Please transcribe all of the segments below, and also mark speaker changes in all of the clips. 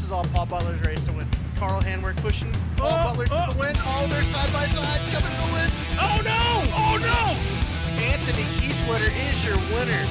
Speaker 1: is all Paul Butler's race to win. Carl Handwerk pushing Paul Butler to the win. Oh, they're side by side coming to the win.
Speaker 2: Oh no! Oh no!
Speaker 1: Anthony Kieswetter is your winner.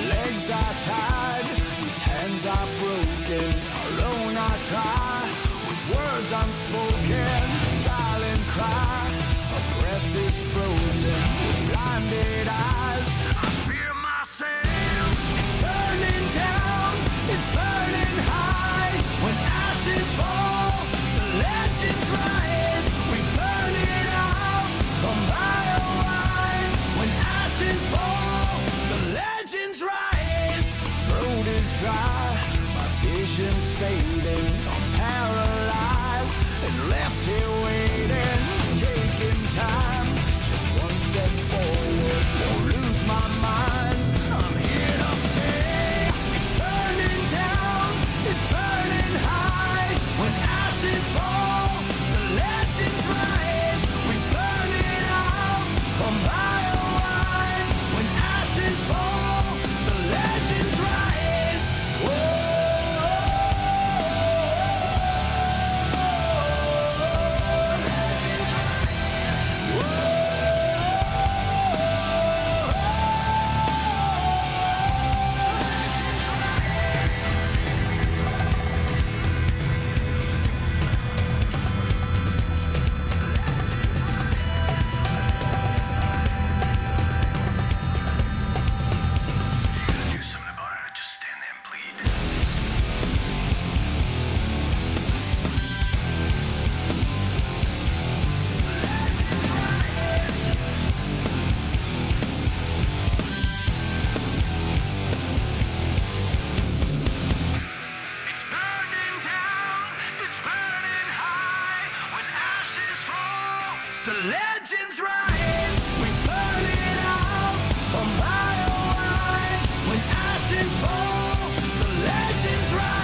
Speaker 3: Legs are tied, his hands are broken. Alone I try, with words unspoken. Silent cry, a breath is frozen. With blinded eyes, I fear myself. It's burning down, it's burning high. When ashes fall, the legends rise. We burn it out, a mile wide. When ashes fall, the legends rise. Throat is dry, my vision's fading. I'm paralyzed and left here waiting, taking time. Just one step forward, won't lose my mind. I'm here to stay. It's burning down, it's burning high. When ashes fall, the legends rise. We burn it out, a mile wide. When ashes fall, the legends rise. Whoa. Do something about it or just stand there and bleed. It's burning down, it's burning high. When ashes fall, the legends rise. We burn it out, a mile wide. When ashes fall, the legends rise.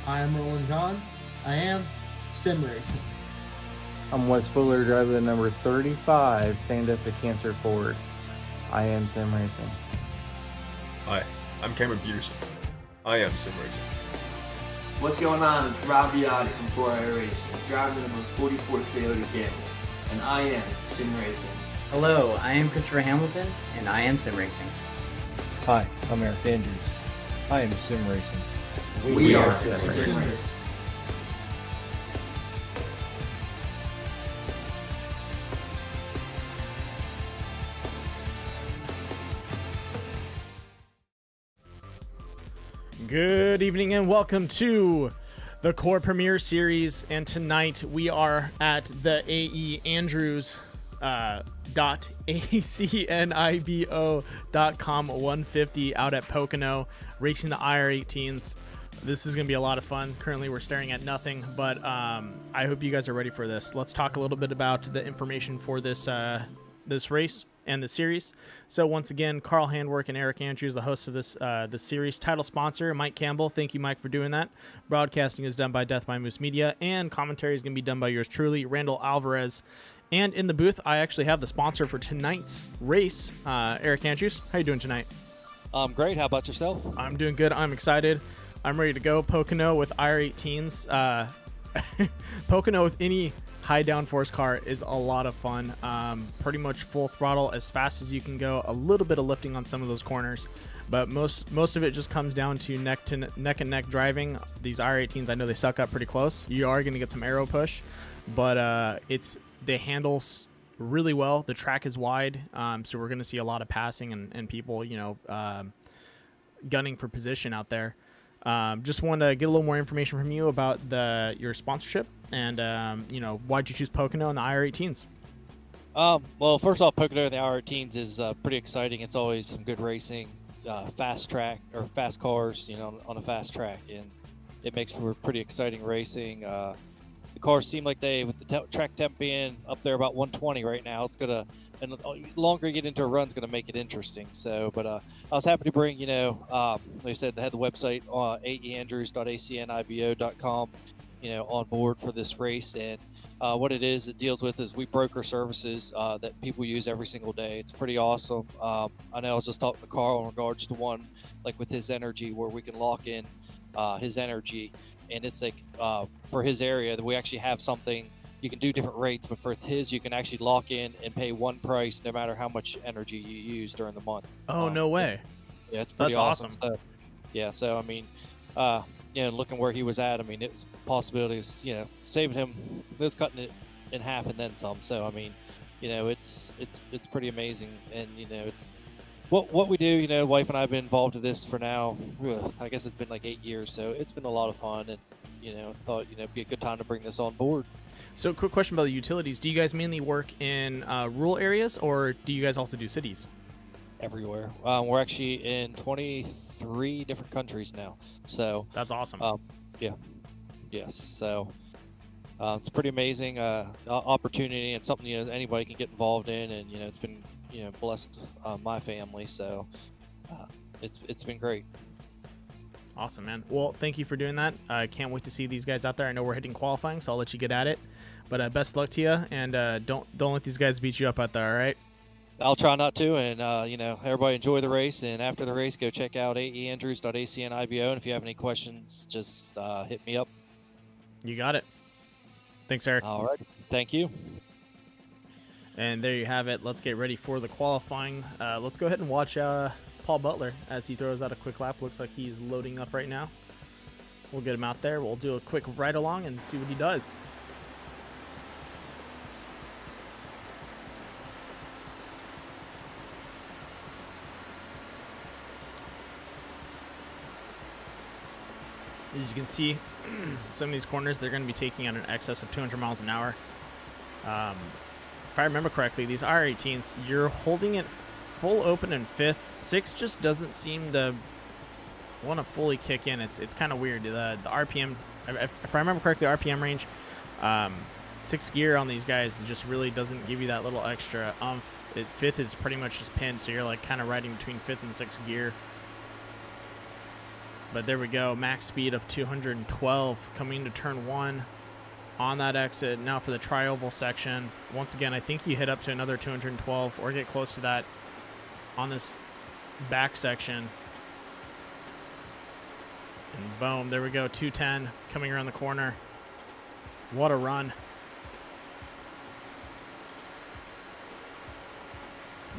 Speaker 4: I am Roland Johns. I am sim racing.
Speaker 5: I'm Wes Fuller, driver the number 35, Stand Up to Cancer Forward. I am Sim Racing.
Speaker 6: Hi, I'm Cameron Peterson. I am Sim Racing.
Speaker 7: What's going on? It's Rob Biotti from 4i Racing, driving the number 44 Toyota Camry, and I am Sim Racing.
Speaker 8: Hello, I am Christopher Hamilton, and I am Sim Racing.
Speaker 9: Hi, I'm Eric Andrews. I am Sim Racing.
Speaker 7: We are Sim Racing.
Speaker 2: Good evening and welcome to the Core Premier Series. And tonight we are at the AE Andrews .acnibo.com 150 out at Pocono, racing the IR18s. This is going to be a lot of fun. Currently we're staring at nothing, but I hope you guys are ready for this. Let's talk a little bit about the information for this this race and the series. So once again, Carl Handwerk and Eric Andrews, the hosts of this the series. Title sponsor, Mike Campbell. Thank you, Mike, for doing that. Broadcasting is done by Death by Moose Media, and commentary is going to be done by yours truly, Randall Alvarez. And in the booth, I actually have the sponsor for tonight's race, Eric Andrews. How you doing tonight?
Speaker 10: Great. How about yourself?
Speaker 2: I'm doing good. I'm excited. I'm ready to go. Pocono with IR18s. Pocono with any high downforce car is a lot of fun. Pretty much full throttle as fast as you can go. A little bit of lifting on some of those corners, but most of it just comes down to neck and neck driving. These IR18s, I know they suck up pretty close. You are going to get some aero push, but they handle really well. The track is wide, so we're going to see a lot of passing and people, gunning for position out there. Just wanted to get a little more information from you about your sponsorship and, why'd you choose Pocono and the IR18s?
Speaker 10: Well, first off, Pocono in the IR18s is pretty exciting. It's always some good racing, fast track or fast cars, on a fast track, and it makes for pretty exciting racing. The cars seem like with the track temp being up there about 120 right now, it's gonna, and the longer you get into a run, it's gonna make it interesting. So, but I was happy to bring, like I said, they had the website aeandrews.acnibo.com, on board for this race, and what it deals with is we broker services that people use every single day. It's pretty awesome. I know I was just talking to Carl in regards to one, like with his energy, where we can lock in his energy, and it's like for his area that we actually have something. You can do different rates, but for his, you can actually lock in and pay one price no matter how much energy you use during the month.
Speaker 2: Oh, no way.
Speaker 10: Yeah, it's pretty
Speaker 2: That's awesome.
Speaker 10: So, yeah, so I mean, looking where he was at, I mean, it was possibilities, saving him, it was cutting it in half and then some. So I mean, it's pretty amazing, and it's what we do. Wife and I have been involved in this for now. I guess it's been like 8 years, so it's been a lot of fun, and thought it'd be a good time to bring this on board.
Speaker 2: So, quick question about the utilities. Do you guys mainly work in rural areas, or do you guys also do cities?
Speaker 10: Everywhere. We're actually in 23 different countries now. So
Speaker 2: that's awesome.
Speaker 10: Yeah. Yes. So it's pretty amazing opportunity, and something anybody can get involved in, and it's been blessed my family. So it's been great.
Speaker 2: Awesome, man. Well, thank you for doing that. I can't wait to see these guys out there. I know we're hitting qualifying, so I'll let you get at it. But best luck to you, and don't let these guys beat you up out there. All right.
Speaker 10: I'll try not to, and everybody enjoy the race. And after the race, go check out aeandrews.acnibo. And if you have any questions, just hit me up.
Speaker 2: You got it. Thanks, Eric.
Speaker 10: All right. Thank you.
Speaker 2: And there you have it. Let's get ready for the qualifying. Let's go ahead and watch Paul Butler as he throws out a quick lap. Looks like he's loading up right now. We'll get him out there. We'll do a quick ride along and see what he does. As you can see, some of these corners, they're going to be taking out an excess of 200 miles an hour. If I remember correctly, these R18s, you're holding it full open in fifth. Sixth just doesn't seem to want to fully kick in. It's kind of weird. The RPM, if I remember correctly, the RPM range, sixth gear on these guys just really doesn't give you that little extra oomph. Fifth is pretty much just pinned, so you're like kind of riding between fifth and sixth gear. But there we go, max speed of 212 coming to turn one on that exit. Now for the tri-oval section, once again, I think you hit up to another 212 or get close to that on this back section. And boom, there we go, 210 coming around the corner. What a run.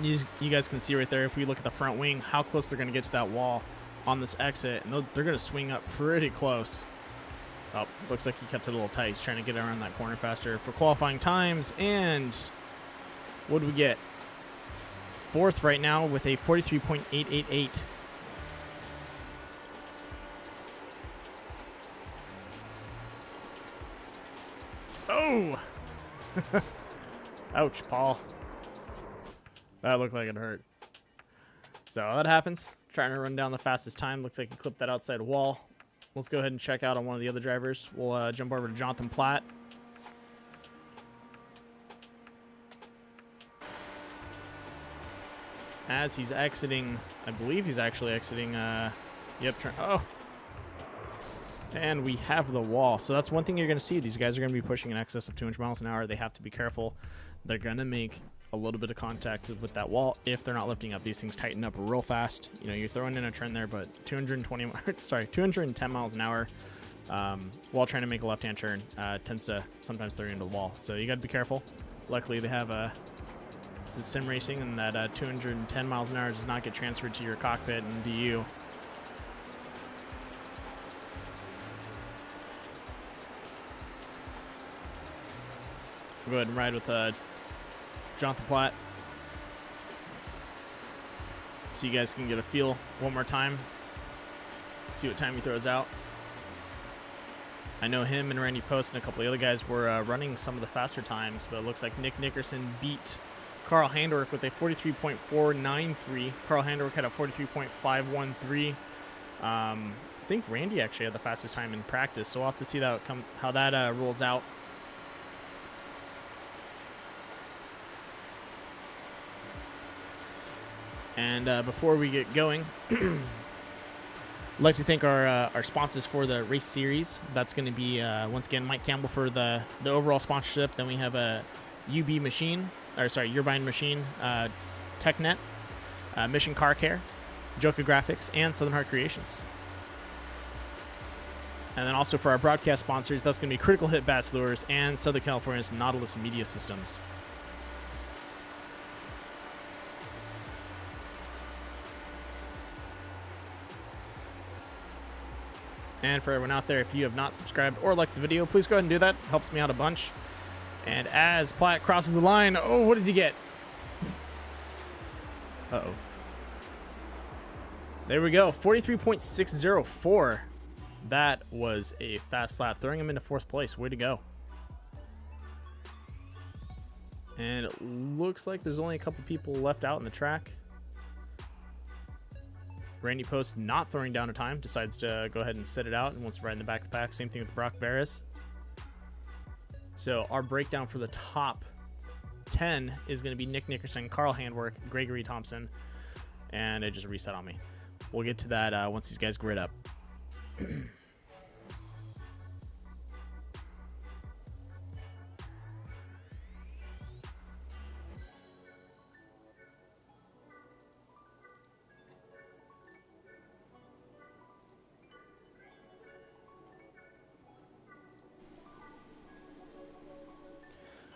Speaker 2: You guys can see right there, if we look at the front wing, how close they're going to get to that wall on this exit, and they're going to swing up pretty close. Oh, looks like he kept it a little tight. He's trying to get around that corner faster for qualifying times. And what do we get? Fourth right now with a 43.888. Oh! Ouch, Paul. That looked like it hurt. So that happens. Trying to run down the fastest time. Looks like he clipped that outside wall. Let's go ahead and check out on one of the other drivers. We'll jump over to Jonathan Platt. As he's exiting, I believe he's actually exiting, oh. And we have the wall. So that's one thing you're going to see. These guys are going to be pushing in excess of 200 miles an hour. They have to be careful. They're going to make a little bit of contact with that wall if they're not lifting up. These things tighten up real fast. You're throwing in a trend there, but 210 miles an hour while trying to make a left-hand turn tends to sometimes throw you into the wall. So you got to be careful. Luckily, they have this is sim racing, and that 210 miles an hour does not get transferred to your cockpit and to you. We'll go ahead and ride with Jonathan Platt, so you guys can get a feel one more time, see what time he throws out. I know him and Randy Post and a couple of the other guys were running some of the faster times, but it looks like Nick Nickerson beat Carl Handwerk with a 43.493. Carl Handwerk had a 43.513. I think Randy actually had the fastest time in practice, so we'll have to see how that rolls out. And before we get going, I'd like to thank our sponsors for the race series. That's going to be, once again, Mike Campbell for the overall sponsorship. Then we have a Urbine Machine, TechNet, Mission Car Care, Joka Graphics, and Southern Heart Creations. And then also for our broadcast sponsors, that's going to be Critical Hit Bass Lures and Southern California's Nautilus Media Systems. And for everyone out there, if you have not subscribed or liked the video, please go ahead and do that. Helps me out a bunch. And as Platt crosses the line, oh, what does he get? Uh-oh. There we go, 43.604. That was a fast lap, throwing him into 4th place. Way to go. And it looks like there's only a couple people left out in the track. Randy Post not throwing down a time, decides to go ahead and sit it out and wants to ride in the back of the pack. Same thing with Brock Veras. So our breakdown for the top 10 is going to be Nick Nickerson, Carl Handwerk, Gregory Thompson, and it just reset on me. We'll get to that once these guys grid up.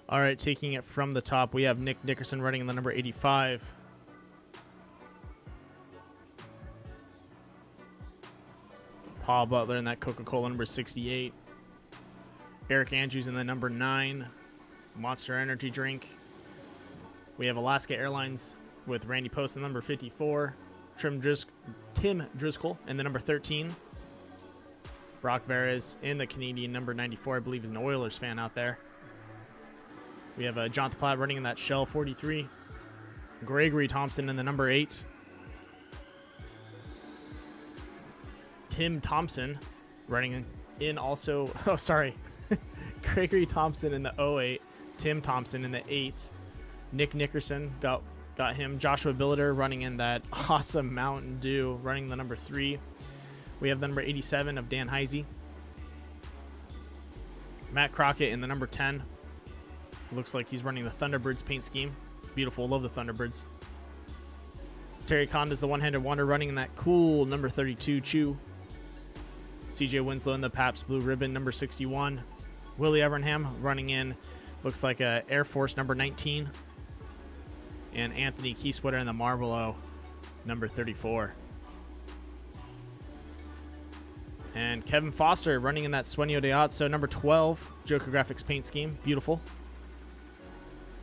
Speaker 2: All right, taking it from the top, we have Nick Nickerson running in the number 85. Paul Butler in that Coca-Cola number 68. Eric Andrews in the number 9. Monster Energy drink. We have Alaska Airlines with Randy Post in the number 54. Tim Driscoll in the number 13. Brock Veras in the Canadian number 94. I believe is an Oilers fan out there. We have Jonathan Platt running in that Shell 43. Gregory Thompson in the number 8. Tim Thompson running in also. Oh, sorry. Gregory Thompson in the 08. Tim Thompson in the 8. Nick Nickerson got him. Joshua Billiter running in that awesome Mountain Dew, running the number 3. We have the number 87 of Dan Heisey. Matt Crockett in the number 10. Looks like he's running the Thunderbirds paint scheme. Beautiful. Love the Thunderbirds. Terry Conda's the one-handed wonder running in that cool number 32 Chew. CJ Winslow in the Pabst Blue Ribbon number 61. Willie Evernham running in, looks like a Air Force number 19. And Anthony Keysweater in the Marlboro number 34. And Kevin Foster running in that Sueño de Otso number 12 Joker Graphics paint scheme. Beautiful.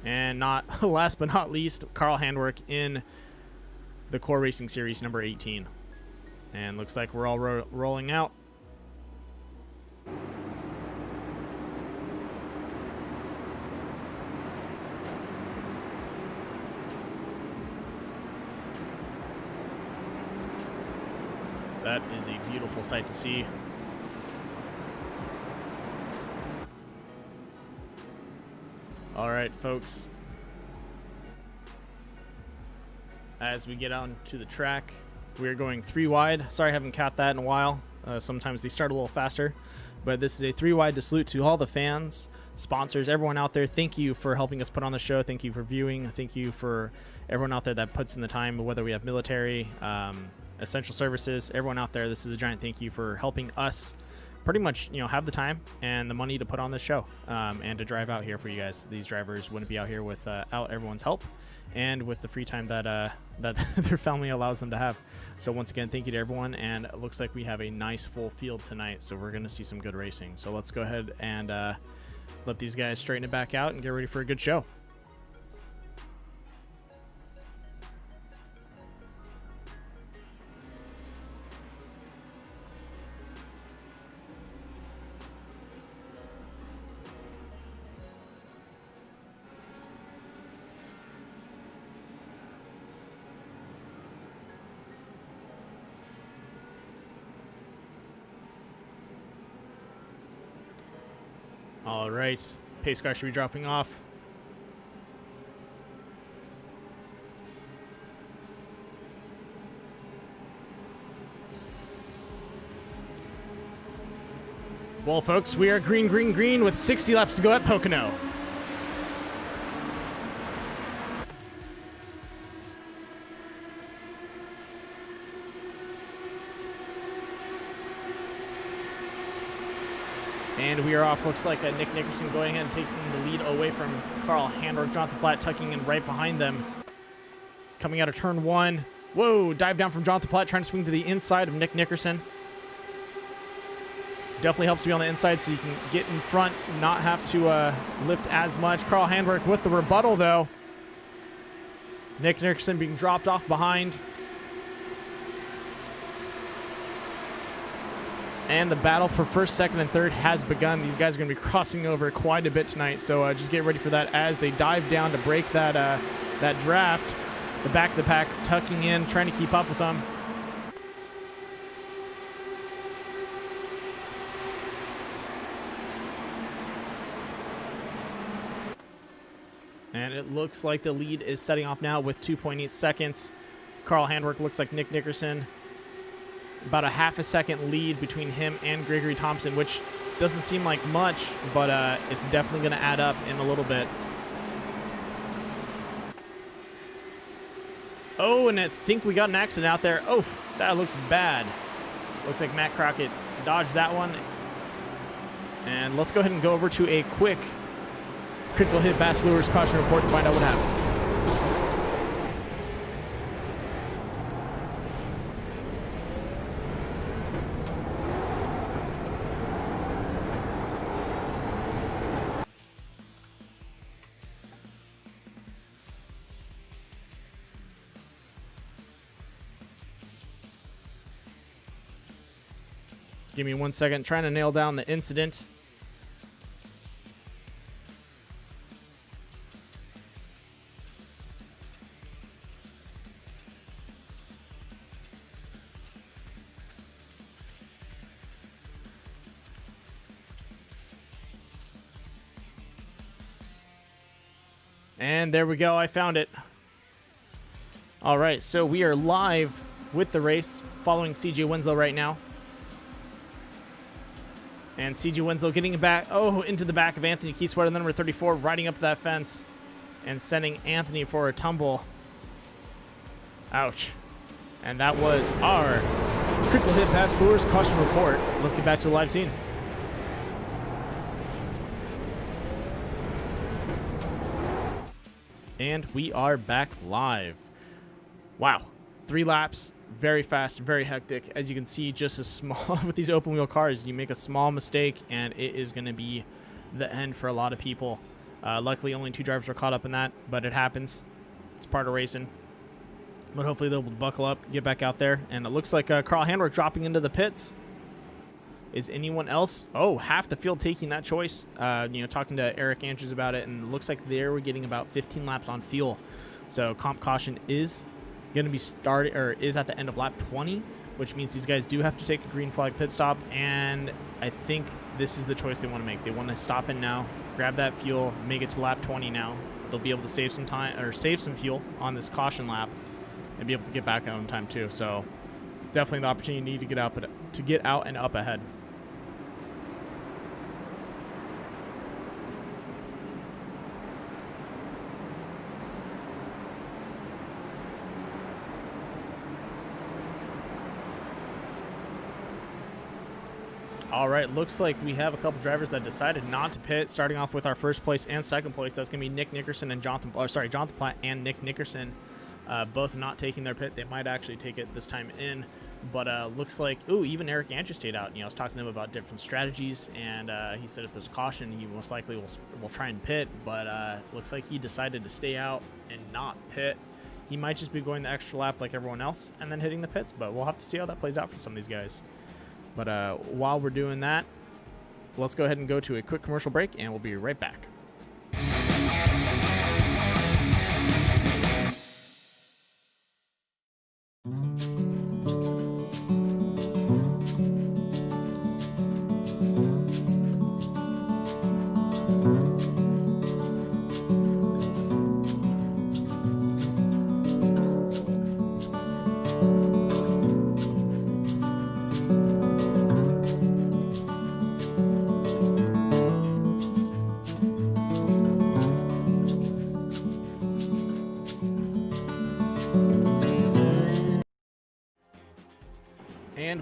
Speaker 2: And not last but not least, Carl Handwerk in the Core Racing Series number 18. And looks like we're all rolling out. That is a beautiful sight to see. All right, folks. As we get out to the track, we are going 3 wide. Sorry, I haven't capped that in a while. Sometimes they start a little faster, but this is a 3 wide to salute to all the fans, sponsors, everyone out there. Thank you for helping us put on the show. Thank you for viewing. Thank you for everyone out there that puts in the time, whether we have military, essential services, everyone out there. This is a giant thank you for helping us pretty much, have the time and the money to put on this show, and to drive out here for you guys. These drivers wouldn't be out here without everyone's help and with the free time that their family allows them to have. So once again, thank you to everyone, and it looks like we have a nice full field tonight, so we're going to see some good racing. So let's go ahead and let these guys straighten it back out and get ready for a good show. All right. Pace car should be dropping off. Well, folks, we are green, green, green with 60 laps to go at Pocono. And we are off. Looks like Nick Nickerson going ahead and taking the lead away from Carl Handwerk. Jonathan Platt tucking in right behind them. Coming out of turn 1. Whoa, dive down from Jonathan Platt, trying to swing to the inside of Nick Nickerson. Definitely helps to be on the inside so you can get in front, not have to lift as much. Carl Handwerk with the rebuttal, though. Nick Nickerson being dropped off behind. And the battle for first, second, and third has begun. These guys are going to be crossing over quite a bit tonight, so just get ready for that as they dive down to break that, that draft. The back of the pack tucking in, trying to keep up with them. And it looks like the lead is setting off now with 2.8 seconds. Carl Handwerk looks like Nick Nickerson. About a half a second lead between him and Gregory Thompson, which doesn't seem like much, but it's definitely going to add up in a little bit. Oh, and I think we got an accident out there. Oh, that looks bad. Looks like Matt Crockett dodged that one. And let's go ahead and go over to a quick critical hit Bass Lures caution report to find out what happened. Give me 1 second, trying to nail down the incident. And there we go, I found it. All right, so we are live with the race, following CJ Winslow right now. And CJ Winslow getting back, into the back of Anthony Keysweater, the number 34, riding up that fence and sending Anthony for a tumble. Ouch. And that was our critical hit Bass Lures caution report. Let's get back to the live scene. And we are back live. Wow. 3 laps. Very fast, very hectic. As you can see, just a small, with these open wheel cars, you make a small mistake and it is going to be the end for a lot of people. Luckily, only 2 drivers were caught up in that, but it happens. It's part of racing. But hopefully they'll buckle up, get back out there. And it looks like Carl Handwerk dropping into the pits. Is anyone else? Oh, half the field taking that choice. Talking to Eric Andrews about it, and it looks like they were getting about 15 laps on fuel. So comp caution is going to be started, or is at the end of lap 20, which means these guys do have to take a green flag pit stop. And I think this is the choice they want to make. They want to stop in now, grab that fuel, make it to lap 20 now. They'll be able to save some time, or save some fuel on this caution lap, and be able to get back out in time too. So definitely the opportunity to get out and up ahead. All right, looks like we have a couple drivers that decided not to pit, starting off with our first place and second place. That's going to be Nick Nickerson and Jonathan Platt and Nick Nickerson, both not taking their pit. They might actually take it this time in, but looks like, even Eric Andrews stayed out. I was talking to him about different strategies, and he said if there's a caution, he most likely will try and pit, but looks like he decided to stay out and not pit. He might just be going the extra lap like everyone else and then hitting the pits, but we'll have to see how that plays out for some of these guys. But while we're doing that, let's go ahead and go to a quick commercial break, and we'll be right back.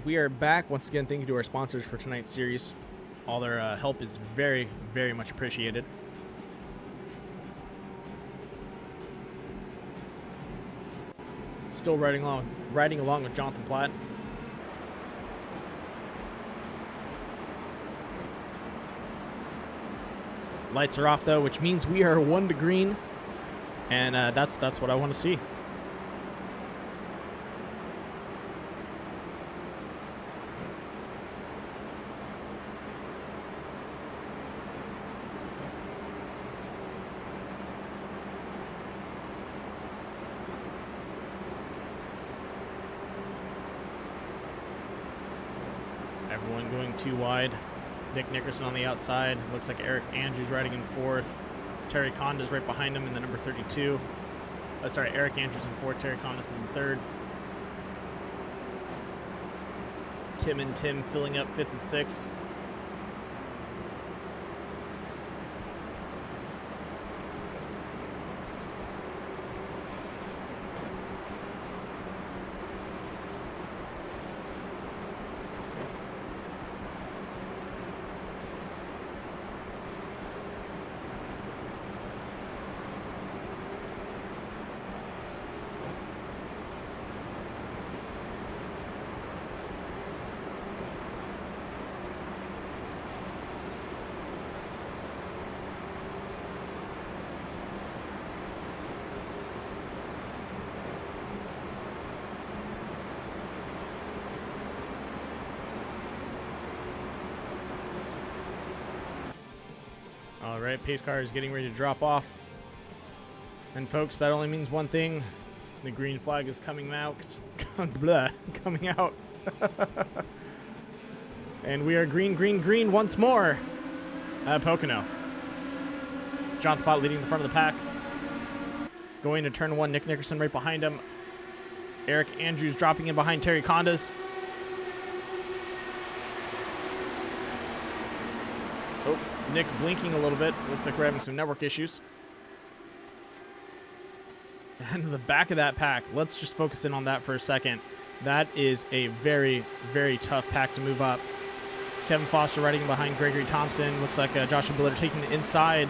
Speaker 2: we are back once again. Thank you to our sponsors for tonight's series. All their help is very, very much appreciated. Still riding along with Jonathan Platt. Lights are off though, which means we are 1 to green, and that's what I want to see. Everyone going too wide. Nick Nickerson on the outside. Looks like Eric Andrews riding in 4th. Terry Conda's right behind him in the number 32. Sorry, Eric Andrews in 4th. Terry Conda's in 3rd. Tim and Tim filling up 5th and 6th. All right, pace car is getting ready to drop off. And folks, that only means one thing. The green flag is coming out. Blah, coming out. And we are green, green, green once more. Pocono. Jonathan Platt leading the front of the pack. Going to turn 1, Nick Nickerson right behind him. Eric Andrews dropping in behind Terry Condas. Oh, Nick blinking a little bit. Looks like we're having some network issues. And the back of that pack, let's just focus in on that for a second. That is a very, very tough pack to move up. Kevin Foster riding behind Gregory Thompson. Looks like Joshua Billiter taking the inside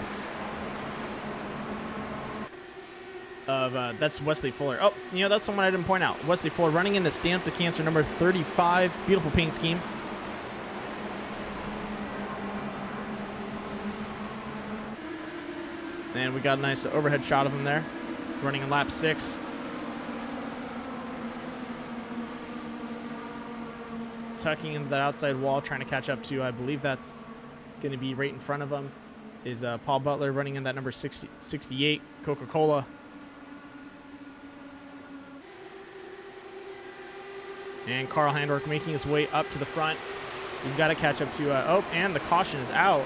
Speaker 2: of, that's Wesley Fuller. Oh, you know, that's someone I didn't point out. Wesley Fuller running into Stamp to Cancer number 35. Beautiful paint scheme. And we got a nice overhead shot of him there, running in lap 6. Tucking into that outside wall, trying to catch up to, I believe that's going to be right in front of him, is Paul Butler running in that number 68, Coca-Cola. And Carl Handwerk making his way up to the front. He's got to catch up to, oh, and the caution is out.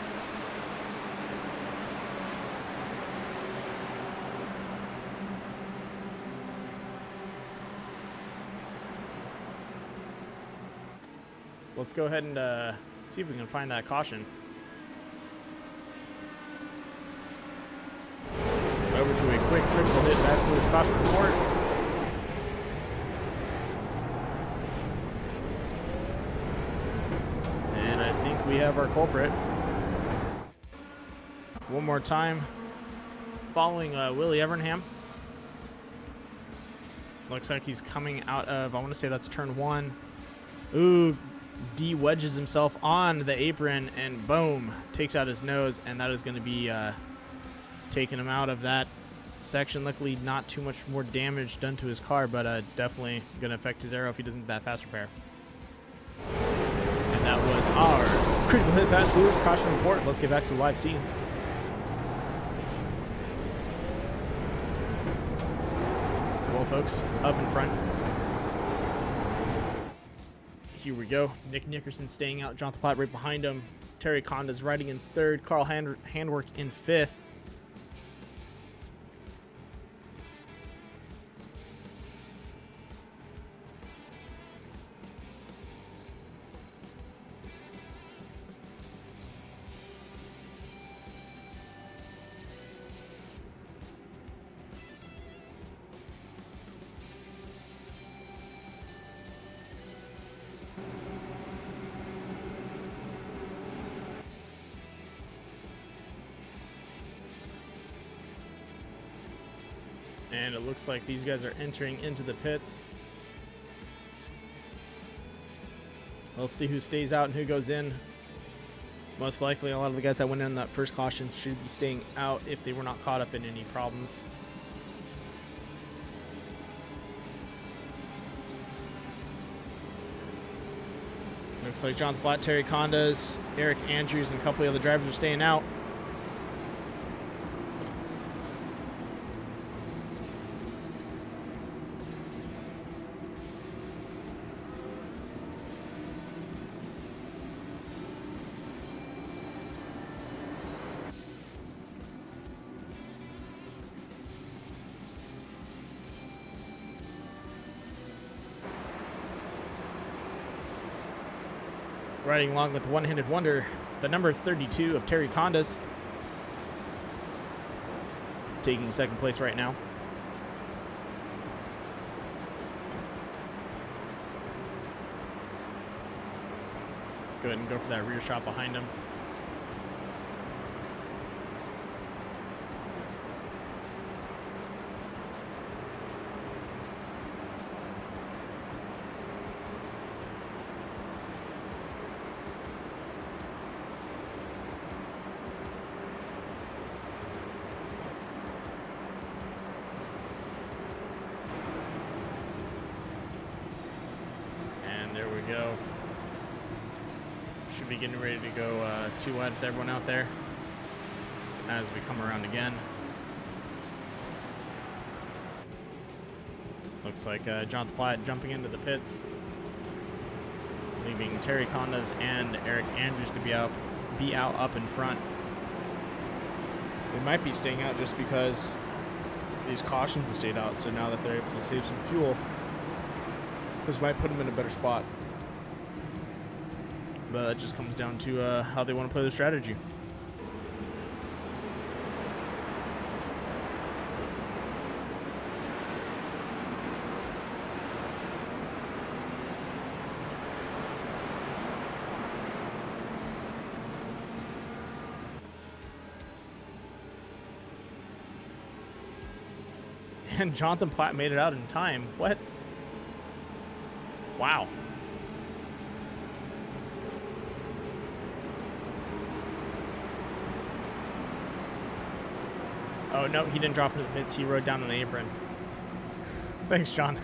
Speaker 2: Let's go ahead and see if we can find that caution. Over to a quick critical hit Vascular's caution report. And I think we have our culprit. One more time. Following Willie Evernham. Looks like he's coming out of, I want to say that's turn 1. Ooh. D wedges himself on the apron and boom, takes out his nose, and that is going to be taking him out of that section. Luckily, not too much more damage done to his car, but definitely going to affect his aero if he doesn't get that fast repair. And that was our critical hit pass Lewis caution report. Let's get back to the live scene. Well, folks, up in front. Here we go. Nick Nickerson staying out. Jonathan Platt right behind him. Terry Conda's riding in 3rd. Carl Handwerk in 5th. And it looks like these guys are entering into the pits. Let's see who stays out and who goes in. Most likely, a lot of the guys that went in that first caution should be staying out if they were not caught up in any problems. Looks like Jonathan Blatt, Terry Condas, Eric Andrews, and a couple of other drivers are staying out. Riding along with the one-handed wonder, the number 32 of Terry Condas, taking second place right now. Go ahead and go for that rear shot behind him. There we go. Should be getting ready to go 2 wide with everyone out there as we come around again. Looks like Jonathan Platt jumping into the pits, leaving Terry Condas and Eric Andrews to be out up in front. They might be staying out just because these cautions have stayed out, so now that they're able to save some fuel, this might put them in a better spot. But that just comes down to how they want to play their strategy. And Jonathan Platt made it out in time. What? Wow. Oh, no, he didn't drop into the pits. He rode down an apron. Thanks, John.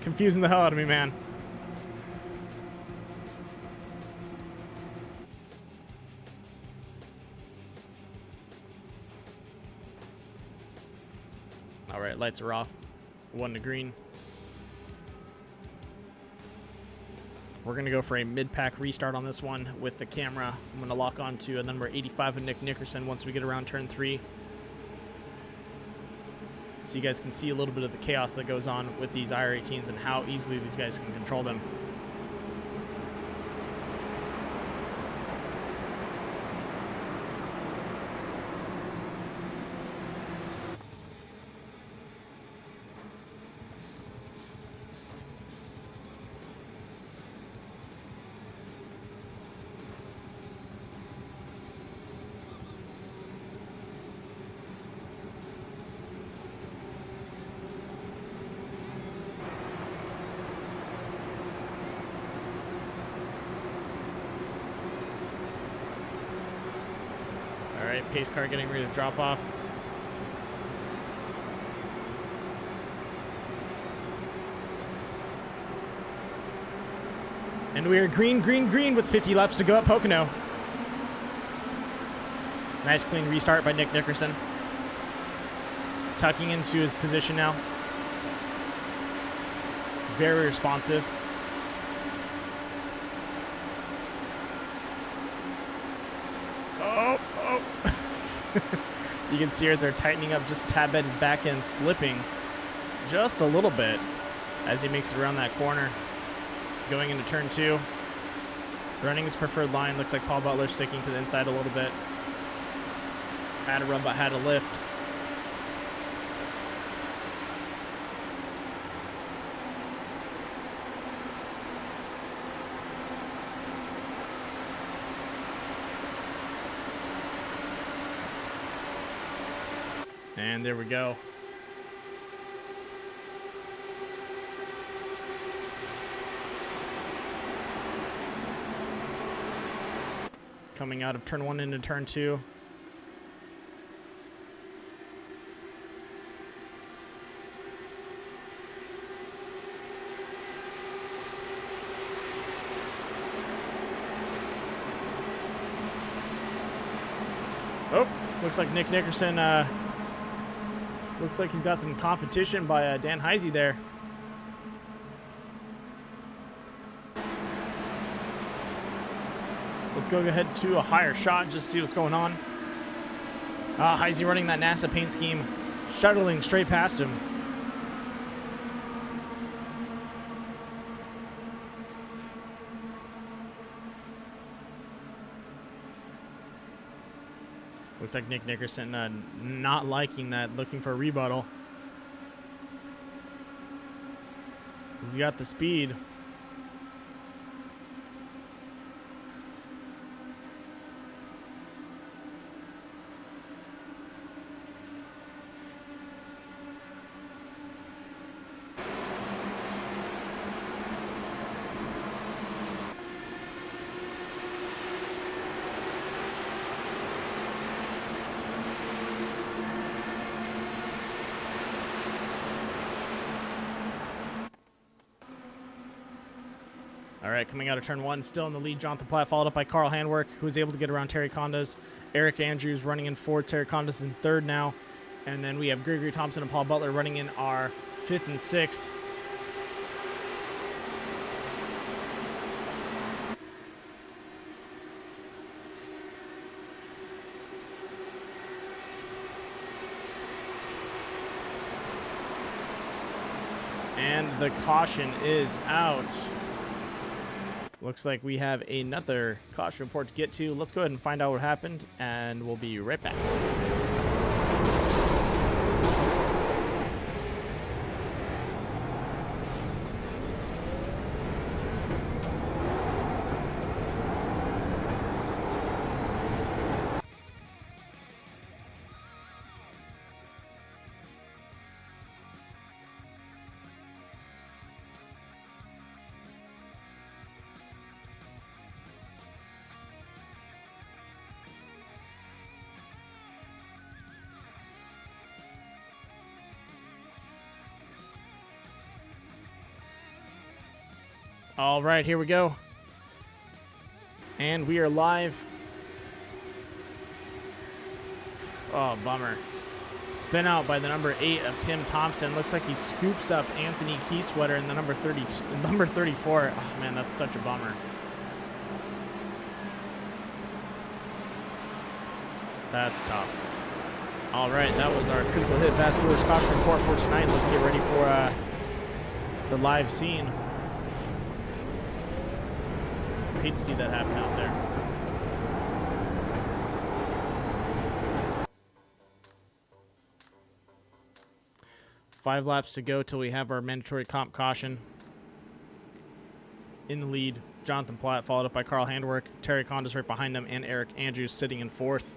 Speaker 2: Confusing the hell out of me, man. All right, lights are off. 1 to green. We're going to go for a mid-pack restart on this one with the camera. I'm going to lock on to a number 85 of Nick Nickerson once we get around turn 3. So you guys can see a little bit of the chaos that goes on with these IR-18s and how easily these guys can control them. Alright, pace car getting ready to drop off. And we are green, green, green with 50 laps to go at Pocono. Nice clean restart by Nick Nickerson. Tucking into his position now. Very responsive. You can see it, they're tightening up just a tad bit, his back end slipping just a little bit as he makes it around that corner. Going into turn 2. Running his preferred line. Looks like Paul Butler sticking to the inside a little bit. Had a run but had a lift. And there we go. Coming out of turn 1 into turn 2. Oh, looks like Nick Nickerson, looks like he's got some competition by Dan Heisey there. Let's go ahead to a higher shot just to see what's going on. Heisey running that NASA paint scheme, shuttling straight past him. Looks like Nick Nickerson not liking that, looking for a rebuttal. He's got the speed. All right, coming out of turn 1, still in the lead, Jonathan Platt, followed up by Carl Handwerk, who was able to get around Terry Condas. Eric Andrews running in 4th, Terry Condas in 3rd now. And then we have Gregory Thompson and Paul Butler running in our 5th and 6th. And the caution is out. Looks like we have another caution report to get to. Let's go ahead and find out what happened, and we'll be right back. All right, here we go. And we are live. Oh, bummer. Spin out by the number 8 of Tim Thompson. Looks like he scoops up Anthony Keysweater in the number 34. Oh, man, that's such a bummer. That's tough. All right, that was our critical hit Bass Lures caution report for tonight. Let's get ready for the live scene. Hate to see that happen out there. Five laps to go till we have our mandatory comp caution. In the lead, Jonathan Platt, followed up by Carl Handwerk, Terry Condas right behind him, and Eric Andrews sitting in 4th.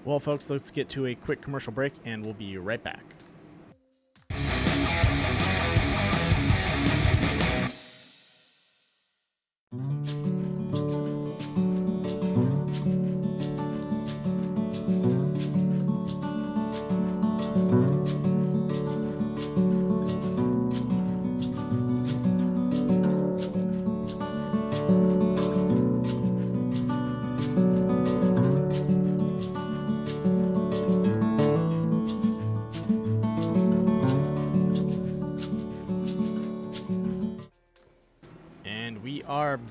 Speaker 2: Well, folks, let's get to a quick commercial break, and we'll be right back.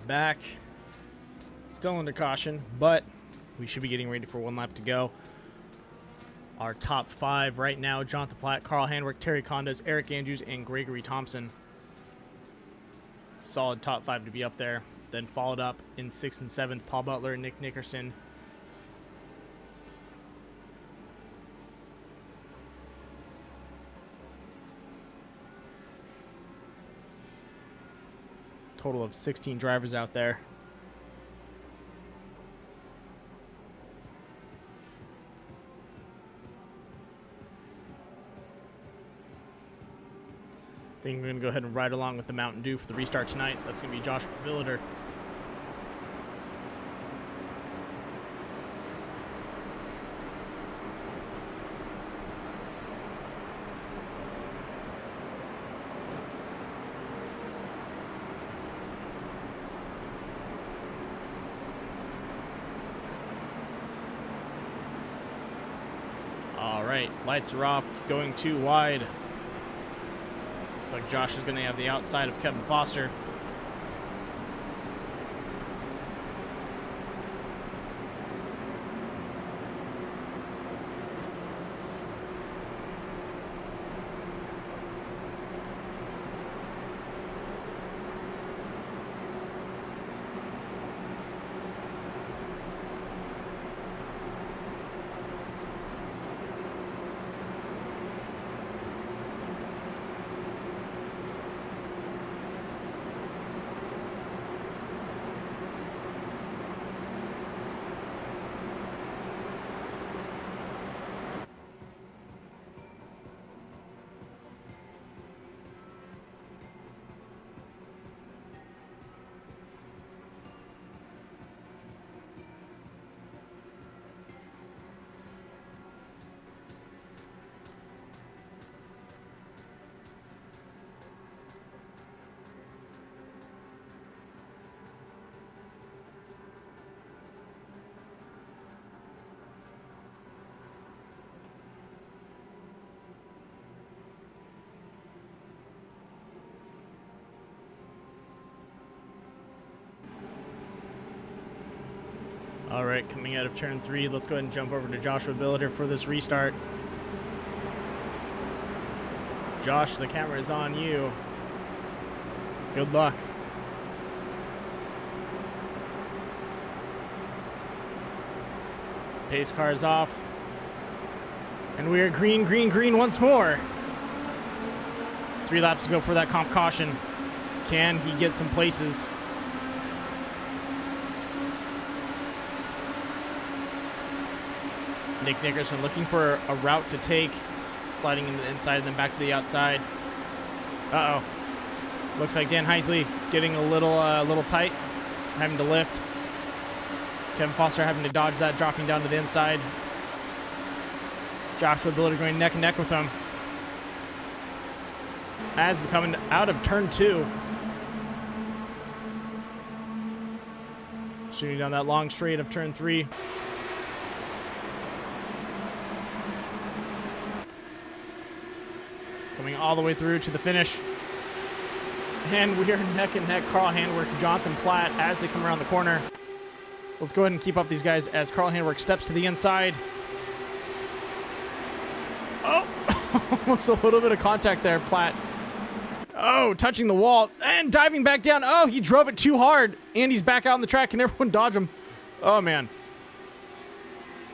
Speaker 2: Back, still under caution, but we should be getting ready for 1 lap to go. Our top 5 right now: Jonathan Platt, Carl Handwerk, Terry Condas, Eric Andrews, and Gregory Thompson. solid top 5 to be up there. Then followed up in 6th and 7th, Paul Butler, Nick Nickerson. Total of 16 drivers out there. I think we're going to go ahead and ride along with the Mountain Dew for the restart tonight. That's going to be Joshua Billiter. All right, lights are off, going too wide. Looks like Josh is going to have the outside of Kevin Foster. All right, coming out of turn 3, let's go ahead and jump over to Joshua Billiter for this restart. Josh, the camera is on you. Good luck. Pace car is off. And we are green, green, green once more. 3 laps to go for that comp caution. Can he get some places? Nick Nickerson looking for a route to take, sliding in the inside and then back to the outside. Uh-oh. Looks like Dan Heisley getting a little tight, having to lift. Kevin Foster having to dodge that, dropping down to the inside. Joshua Billiter going neck and neck with him. As we're coming out of turn 2. Shooting down that long straight of turn 3. Coming all the way through to the finish. And we are neck and neck, Carl Handwerk, Jonathan Platt, as they come around the corner. Let's go ahead and keep up these guys as Carl Handwerk steps to the inside. Oh, almost a little bit of contact there, Platt. Oh, touching the wall and diving back down. Oh, he drove it too hard. And he's back out on the track and everyone dodge him. Oh, man.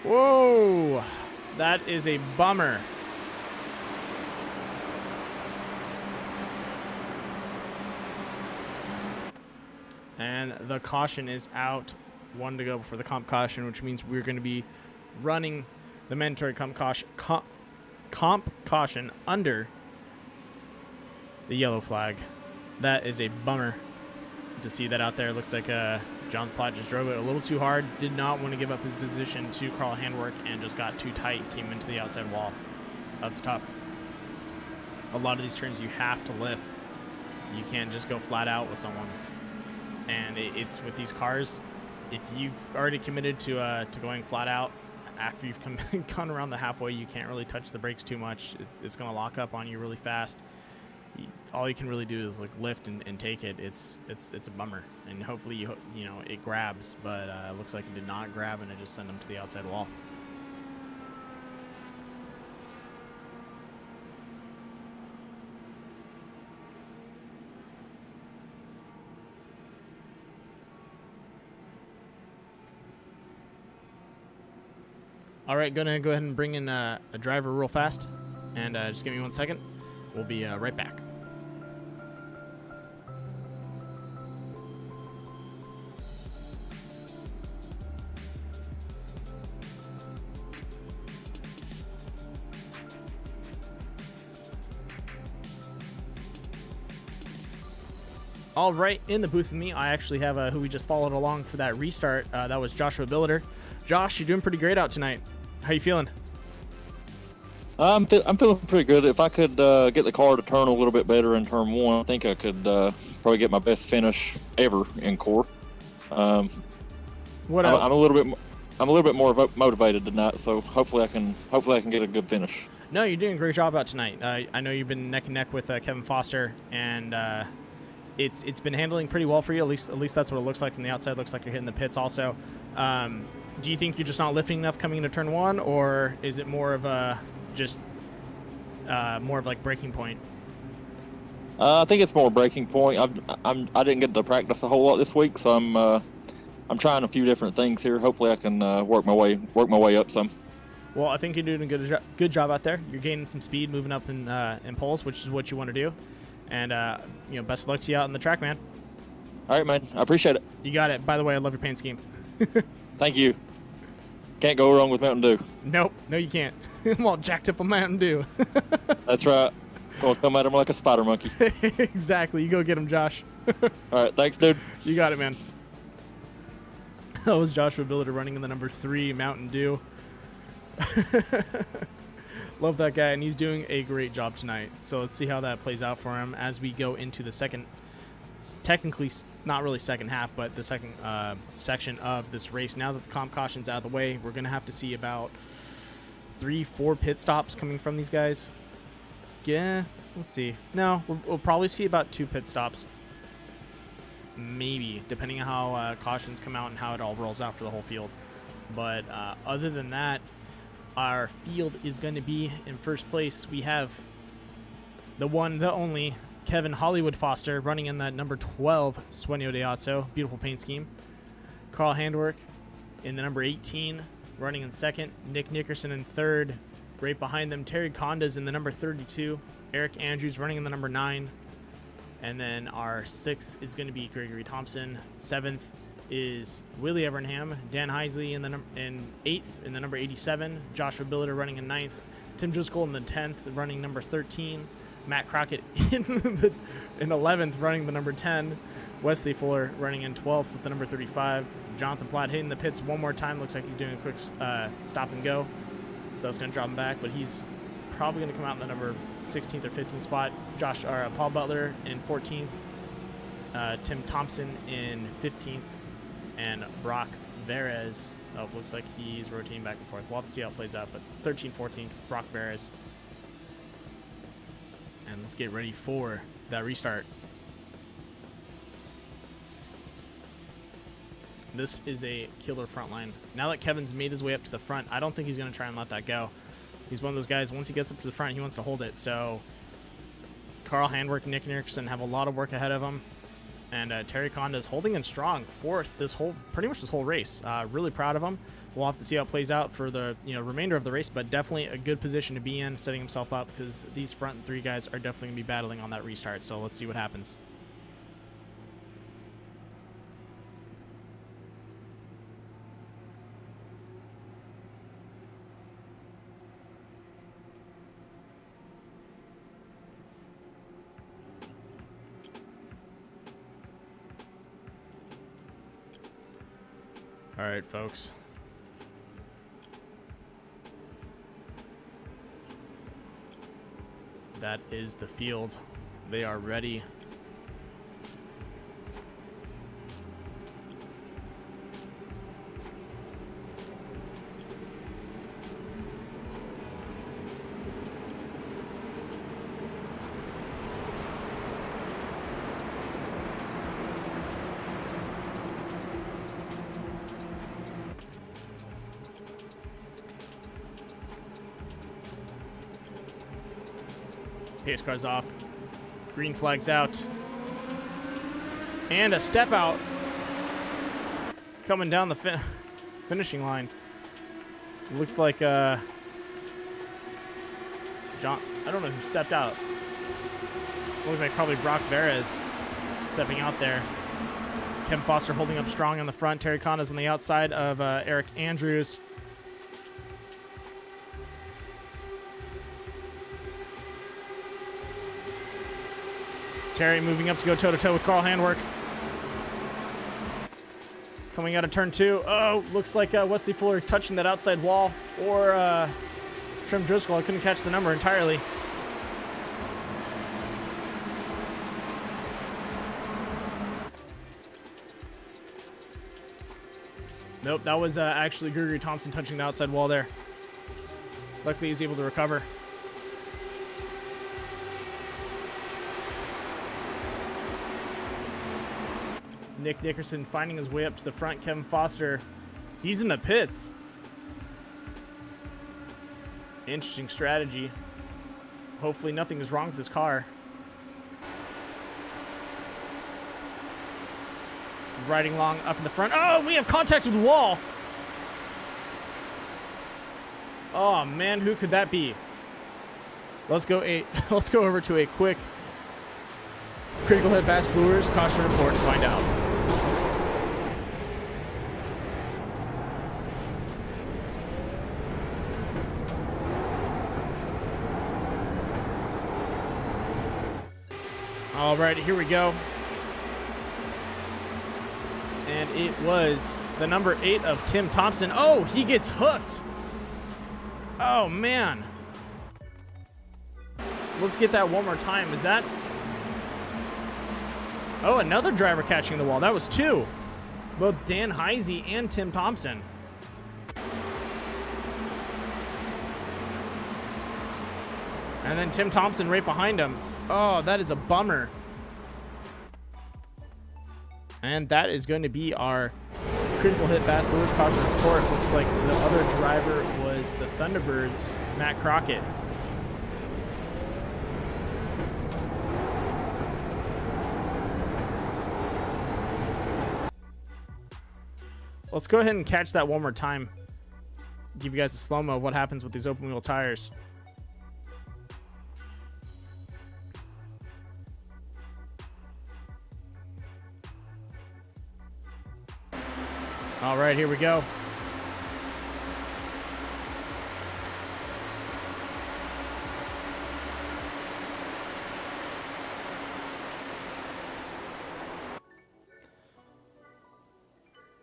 Speaker 2: Whoa. That is a bummer. And the caution is out. 1 to go before the comp caution, which means we're going to be running the mandatory comp caution under the yellow flag. That is a bummer to see that out there. Looks like John Platt just drove it a little too hard. Did not want to give up his position to Carl Handwerk and just got too tight. Came into the outside wall. That's tough. A lot of these turns you have to lift. You can't just go flat out with someone. And it's with these cars, if you've already committed to going flat out, after you've gone around the halfway, you can't really touch the brakes too much. It's going to lock up on you really fast. All you can really do is like lift and take it. It's a bummer, and hopefully you know it grabs, but it looks like it did not grab, and it just sent them to the outside wall. All right, gonna go ahead and bring in a driver real fast, and just give me 1 second. We'll be right back. All right, in the booth with me, I actually have who we just followed along for that restart. That was Joshua Billiter. Josh, you're doing pretty great out tonight. How you feeling?
Speaker 11: I'm feeling pretty good. If I could get the car to turn a little bit better in turn 1, I think I could probably get my best finish ever in core. I'm a little bit more motivated tonight, so hopefully I can get a good finish.
Speaker 2: No, you're doing a great job out tonight. I know you've been neck and neck with Kevin Foster, and it's been handling pretty well for you. At least that's what it looks like from the outside. It looks like you're hitting the pits also. Do you think you're just not lifting enough coming into turn 1, or is it more of like breaking point?
Speaker 11: I think it's more breaking point. I didn't get to practice a whole lot this week, so I'm trying a few different things here. Hopefully I can work my way up some.
Speaker 2: Well, I think you're doing a good job out there. You're gaining some speed, moving up in poles, which is what you want to do. And best of luck to you out in the track, man.
Speaker 11: All right, man. I appreciate it.
Speaker 2: You got it. By the way, I love your paint scheme.
Speaker 11: Thank you. Can't go wrong with Mountain Dew.
Speaker 2: Nope. No, you can't. I'm all jacked up on Mountain Dew.
Speaker 11: That's right. Gonna come at him like a spider monkey.
Speaker 2: Exactly. You go get him, Josh.
Speaker 11: All right. Thanks, dude.
Speaker 2: You got it, man. That was Joshua Billiter running in the number 3 Mountain Dew. Love that guy, and he's doing a great job tonight. So let's see how that plays out for him as we go into the second, technically not really second half, but the second section of this race. Now that the comp caution's out of the way, we're going to have to see about 3-4 pit stops coming from these guys. Yeah, let's see. No, we'll probably see about 2 pit stops. Maybe, depending on how cautions come out and how it all rolls out for the whole field. But other than that, our field is going to be in first place. We have the one, the only, Kevin Hollywood Foster running in that number 12 Sueño de Otso. Beautiful paint scheme. Carl Handwerk in the number 18, running in second. Nick Nickerson in third. Right behind them, Terry Condas in the number 32. Eric Andrews running in the number 9. And then our 6th is going to be Gregory Thompson. 7th is Willie Evernham. Dan Heisley in 8th in the number 87. Joshua Billiter running in 9th. Tim Driscoll in the 10th, running number 13. Matt Crockett in 11th, running the number 10. Wesley Fuller running in 12th with the number 35. Jonathan Platt hitting the pits one more time. Looks like he's doing a quick stop and go. So that's going to drop him back, but he's probably going to come out in the number 16th or 15th spot. Paul Butler in 14th. Tim Thompson in 15th. And Brock Perez, looks like he's rotating back and forth. We'll have to see how it plays out, but 13th, 14th, Brock Perez. And let's get ready for that restart. This is a killer front line. Now that Kevin's made his way up to the front, I don't think he's going to try and let that go. He's one of those guys, once he gets up to the front, he wants to hold it. So Carl Handwerk and Nick Nickerson have a lot of work ahead of them. And Terry Conda's holding in strong, 4th pretty much this whole race. Really proud of him. We'll have to see how it plays out for the remainder of the race, but definitely a good position to be in, setting himself up, because these front 3 guys are definitely going to be battling on that restart. So let's see what happens. All right, folks. That is the field. They are ready. Pace car's off. Green flag's out. And a step out. Coming down the finishing line. Looked like John. I don't know who stepped out. Looked like probably Brock Veres stepping out there. Kevin Foster holding up strong on the front. Terry Khan is on the outside of Eric Andrews. Terry moving up to go toe-to-toe with Carl Handwerk. Coming out of turn 2. Oh, looks like Wesley Fuller touching that outside wall. Or Trim Driscoll. I couldn't catch the number entirely. Nope, that was actually Gregory Thompson touching the outside wall there. Luckily, he's able to recover. Nick Nickerson finding his way up to the front. Kevin Foster, he's in the pits. Interesting strategy. Hopefully nothing is wrong with his car. Riding along up in the front. Oh, we have contact with the wall. Oh man, who could that be? Let's go over to a quick critical hit Bass Lures caution report to find out. All right, here we go. And it was the number 8 of Tim Thompson. Oh, he gets hooked. Oh, man. Let's get that one more time. Is that... Oh, another driver catching the wall. That was 2. Both Dan Heisey and Tim Thompson. And then Tim Thompson right behind him. Oh, that is a bummer. And that is going to be our critical hit Bass Lures caution report. Looks like the other driver was the Thunderbirds, Matt Crockett. Let's go ahead and catch that one more time. Give you guys a slow-mo of what happens with these open wheel tires. All right, here we go.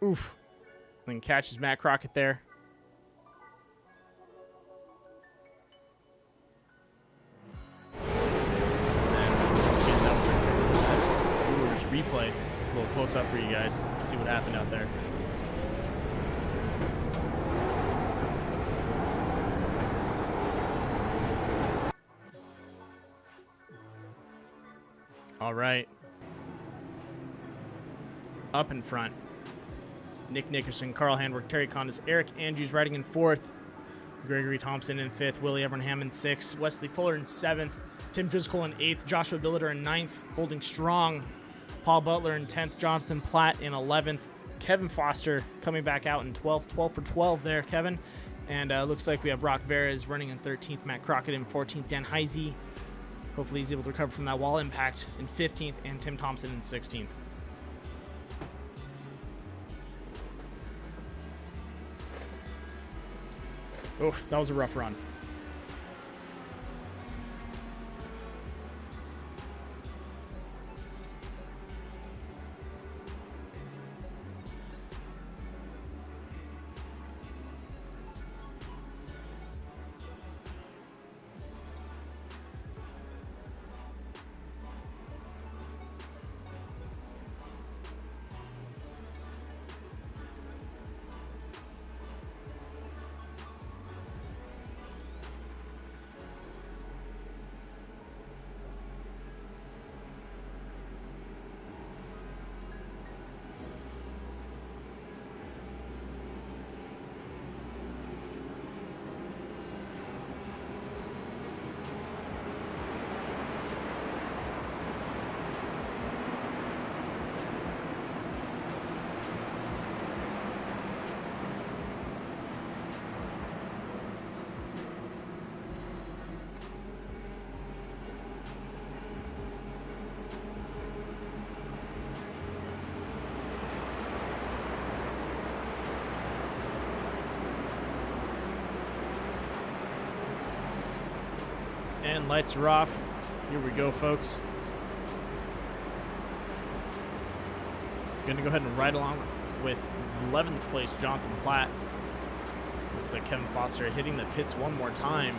Speaker 2: Oof. Then catches Matt Crockett there. Replay. A little close up for you guys. See what happened out there. All right. Up in front. Nick Nickerson, Carl Handwerk, Terry Condis, Eric Andrews riding in 4th. Gregory Thompson in 5th. Willie Evernham in 6th. Wesley Fuller in 7th. Tim Driscoll in 8th. Joshua Billiter in 9th. Holding strong. Paul Butler in 10th. Jonathan Platt in 11th. Kevin Foster coming back out in 12th. 12 for 12 there, Kevin. And looks like we have Brock Veres running in 13th. Matt Crockett in 14th. Dan Heisey. Hopefully he's able to recover from that wall impact in 15th. And Tim Thompson in 16th. Oh, that was a rough run. And lights are off. Here we go, folks. Gonna go ahead and ride along with 11th place Jonathan Platt. Looks like Kevin Foster hitting the pits one more time.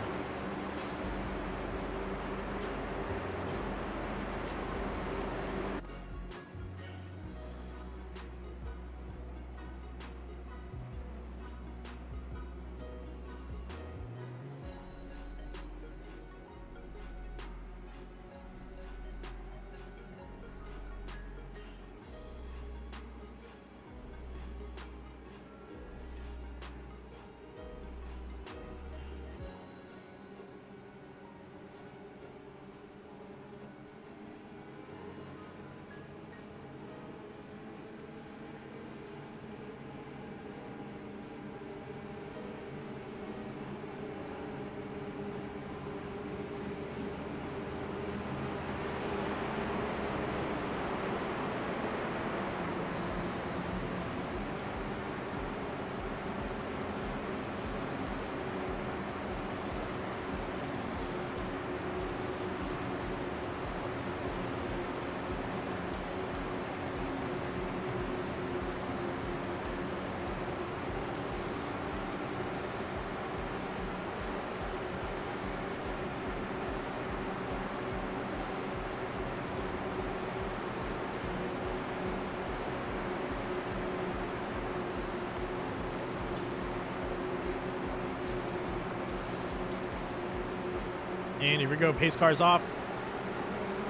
Speaker 2: And here we go, pace cars off.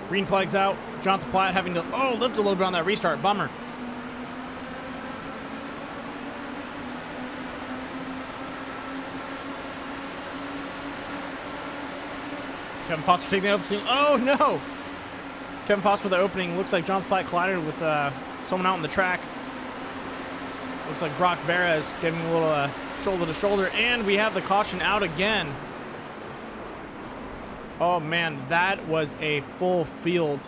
Speaker 2: Green flag's out. Jonathan Platt having to, lift a little bit on that restart. Bummer. Kevin Foster taking the opening. Oh, no. Kevin Foster with the opening. Looks like Jonathan Platt collided with someone out on the track. Looks like Brock Veras getting a little shoulder to shoulder. And we have the caution out again. Oh, man, that was a full field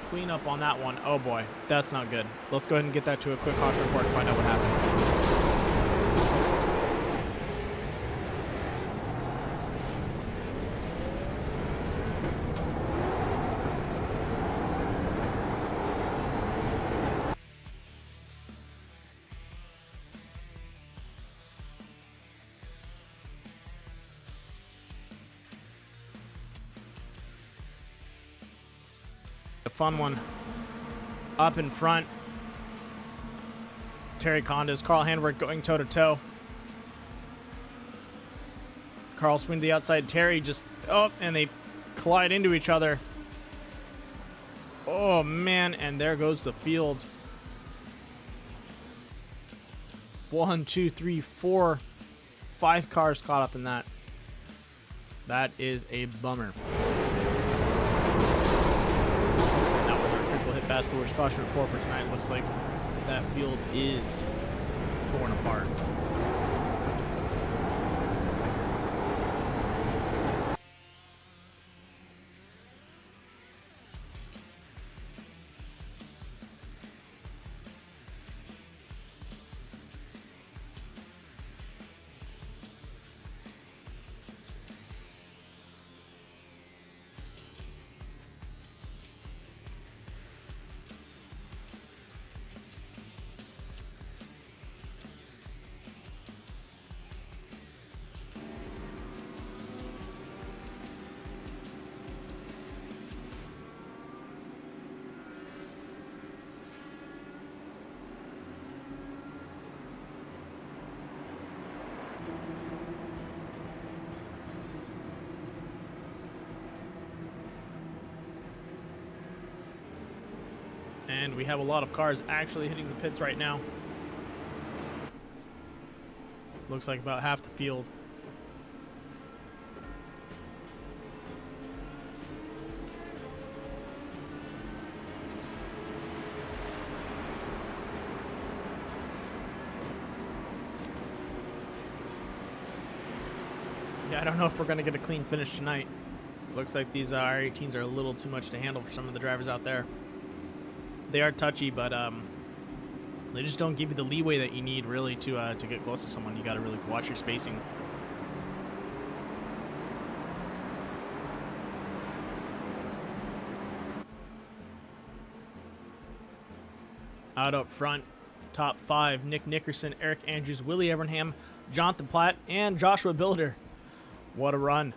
Speaker 2: cleanup on that one. Oh, boy, that's not good. Let's go ahead and get that to a quick caution report and find out what happened. Fun one up in front. Terry Condas, Carl Handwerk going toe to toe. Carl swing to the outside. Terry just and they collide into each other. Oh man, and there goes the field. 1, 2, 3, 4, 5 cars caught up in that. That is a bummer. Fast Lord's caution report for tonight. Looks like that field is torn apart. And we have a lot of cars actually hitting the pits right now. Looks like about half the field. Yeah, I don't know if we're going to get a clean finish tonight. Looks like these R18s are a little too much to handle for some of the drivers out there. They are touchy, but they just don't give you the leeway that you need really to get close to someone. You got to really watch your spacing. Out up front, top 5, Nick Nickerson, Eric Andrews, Willie Evernham, Jonathan Platt, and Joshua Builder. What a run.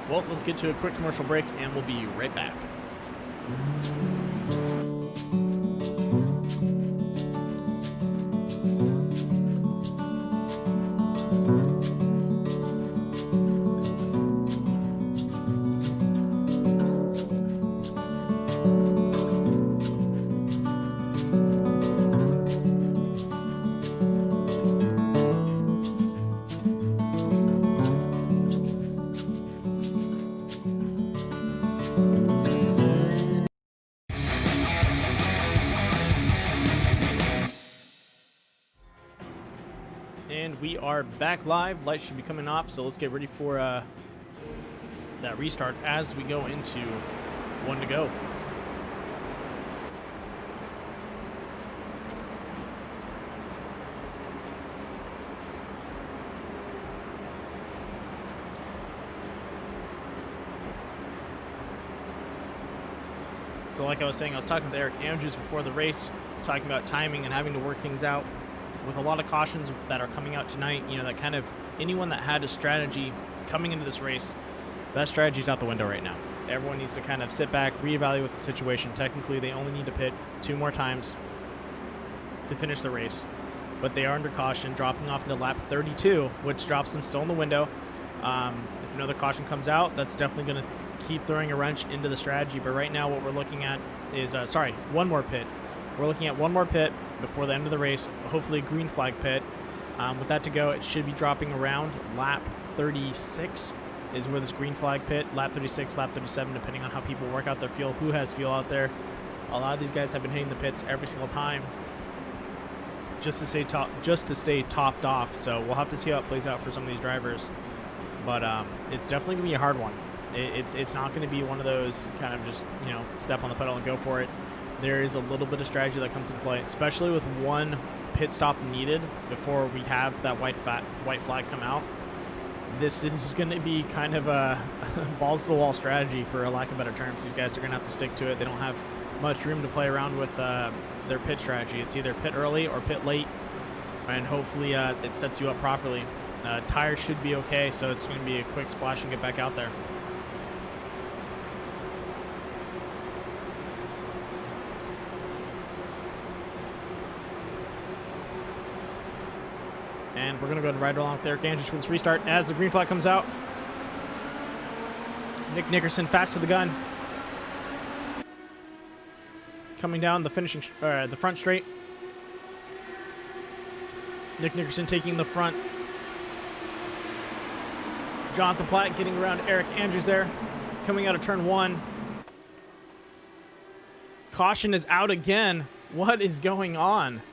Speaker 2: Well, let's get to a quick commercial break, and we'll be right back. And we are back live. Lights should be coming off, so let's get ready for that restart as we go into 1 to go. So like I was saying, I was talking with Eric Andrews before the race, talking about timing and having to work things out. With a lot of cautions that are coming out tonight, you know, that kind of anyone that had a strategy coming into this race, that strategy's out the window right now. Everyone needs to kind of sit back, reevaluate the situation. Technically, they only need to pit 2 more times to finish the race, but they are under caution, dropping off into lap 32, which drops them still in the window. If another caution comes out, that's definitely going to keep throwing a wrench into the strategy. But right now, what we're looking at is, one more pit. We're looking at one more pit before the end of the race, hopefully a green flag pit. With that to go, it should be dropping around lap 36 is where this green flag pit, lap 36, lap 37, depending on how people work out their fuel, who has fuel out there. A lot of these guys have been hitting the pits every single time just to stay topped off. So we'll have to see how it plays out for some of these drivers. But it's definitely going to be a hard one. It's not going to be one of those kind of just, you know, step on the pedal and go for it. There is a little bit of strategy that comes into play, especially with one pit stop needed before we have that white flag come out. This is going to be kind of a balls to the wall strategy, for a lack of better terms. These guys are going to have to stick to it. They don't have much room to play around with their pit strategy. It's either pit early or pit late, and hopefully it sets you up properly. Tires should be okay, so it's going to be a quick splash and get back out there. And we're going to go ahead and ride along with Eric Andrews for this restart as the green flag comes out. Nick Nickerson fast to the gun. Coming down the the front straight. Nick Nickerson taking the front. Jonathan Platt getting around Eric Andrews there. Coming out of turn 1. Caution is out again. What is going on?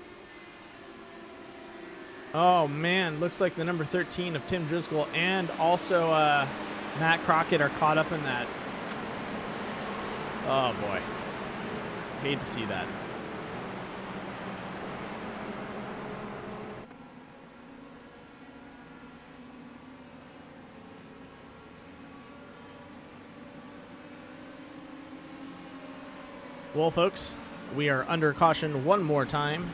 Speaker 2: Oh, man. Looks like the number 13 of Tim Driscoll and also Matt Crockett are caught up in that. Oh, boy. Hate to see that. Well, folks, we are under caution one more time.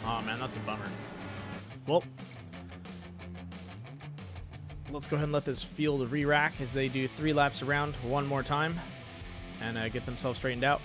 Speaker 2: Oh, man, that's a bummer. Well, let's go ahead and let this field re-rack as they do 3 laps around one more time and get themselves straightened out.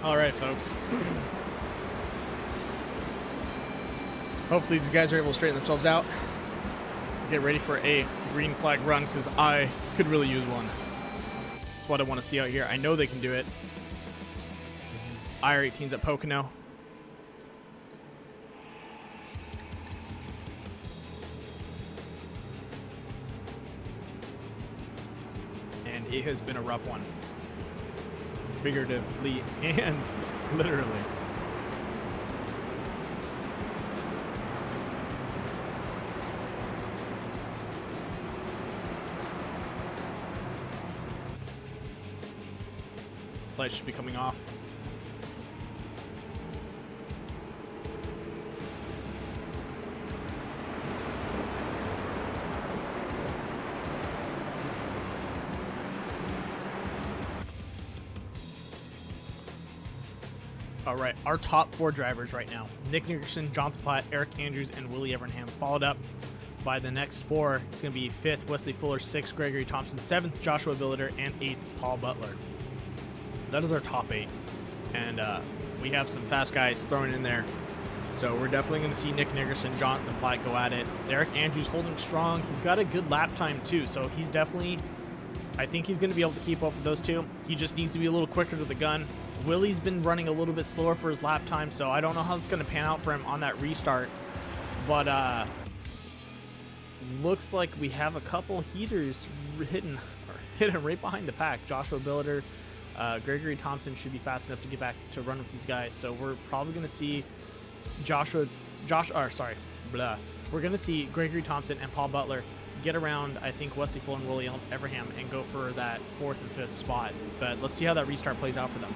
Speaker 2: All right, folks. Hopefully these guys are able to straighten themselves out. Get ready for a green flag run, because I could really use one. That's what I want to see out here. I know they can do it. This is IR-18s at Pocono. And it has been a rough one. Figuratively and literally. Lights should be coming off. All right, our top 4 drivers right now: Nick Nickerson, Jonathan Platt, Eric Andrews, and Willie Evernham. Followed up by the next 4. It's going to be 5th, Wesley Fuller; 6th, Gregory Thompson; 7th, Joshua Billiter; and 8th, Paul Butler. That is our top 8. And we have some fast guys thrown in there. So we're definitely going to see Nick Nickerson, Jonathan Platt go at it. Eric Andrews holding strong. He's got a good lap time too. So he's definitely, I think he's going to be able to keep up with those two. He just needs to be a little quicker to the gun. Willie's been running a little bit slower for his lap time, so I don't know how it's going to pan out for him on that restart. But looks like we have a couple heaters hidden right behind the pack. Joshua Billiter, Gregory Thompson should be fast enough to get back to run with these guys. So we're probably going to see We're going to see Gregory Thompson and Paul Butler get around, I think, Wesley Fuller and Willie Evernham and go for that 4th and 5th spot. But let's see how that restart plays out for them.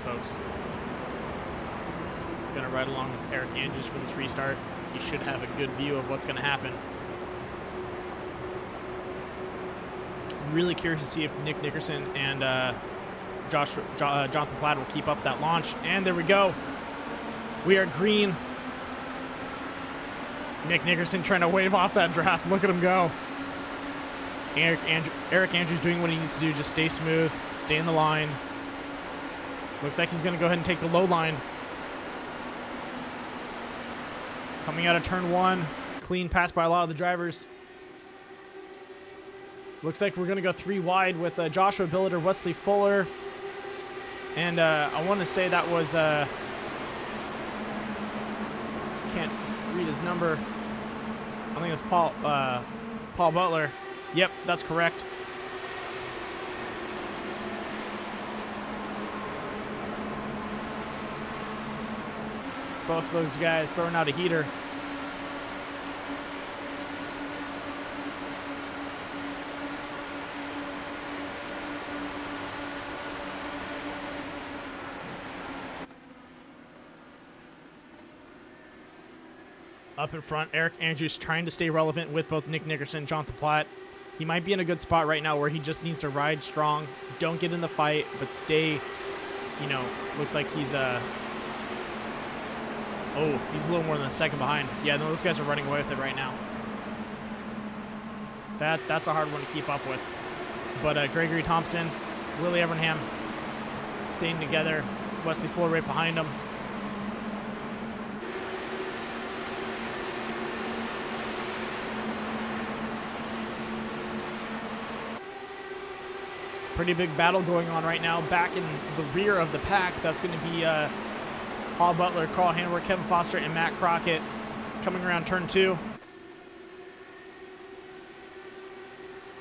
Speaker 2: Folks, gonna ride along with Eric Andrews for this restart. He should have a good view of what's gonna happen. I'm really curious to see if Nick Nickerson and Jonathan Platt will keep up that launch. And there we go. We are green. Nick Nickerson trying to wave off that draft. Look at him go. Eric Andrews doing what he needs to do. Just stay smooth, stay in the line. Looks like he's going to go ahead and take the low line. Coming out of turn 1. Clean pass by a lot of the drivers. Looks like we're going to go 3 wide with Joshua Billiter, Wesley Fuller. And I want to say that was... can't read his number. I think it's Paul Butler. Yep, that's correct. Both those guys throwing out a heater. Up in front, Eric Andrews trying to stay relevant with both Nick Nickerson and Jonathan Platt. He might be in a good spot right now where he just needs to ride strong. Don't get in the fight, but stay, looks like he's oh, he's a little more than a second behind. Yeah, no, those guys are running away with it right now. That's a hard one to keep up with. But Gregory Thompson, Willie Evernham staying together. Wesley Fuller right behind him. Pretty big battle going on right now. Back in the rear of the pack, that's going to be Paul Butler, Carl Handwerk, Kevin Foster, and Matt Crockett coming around turn 2.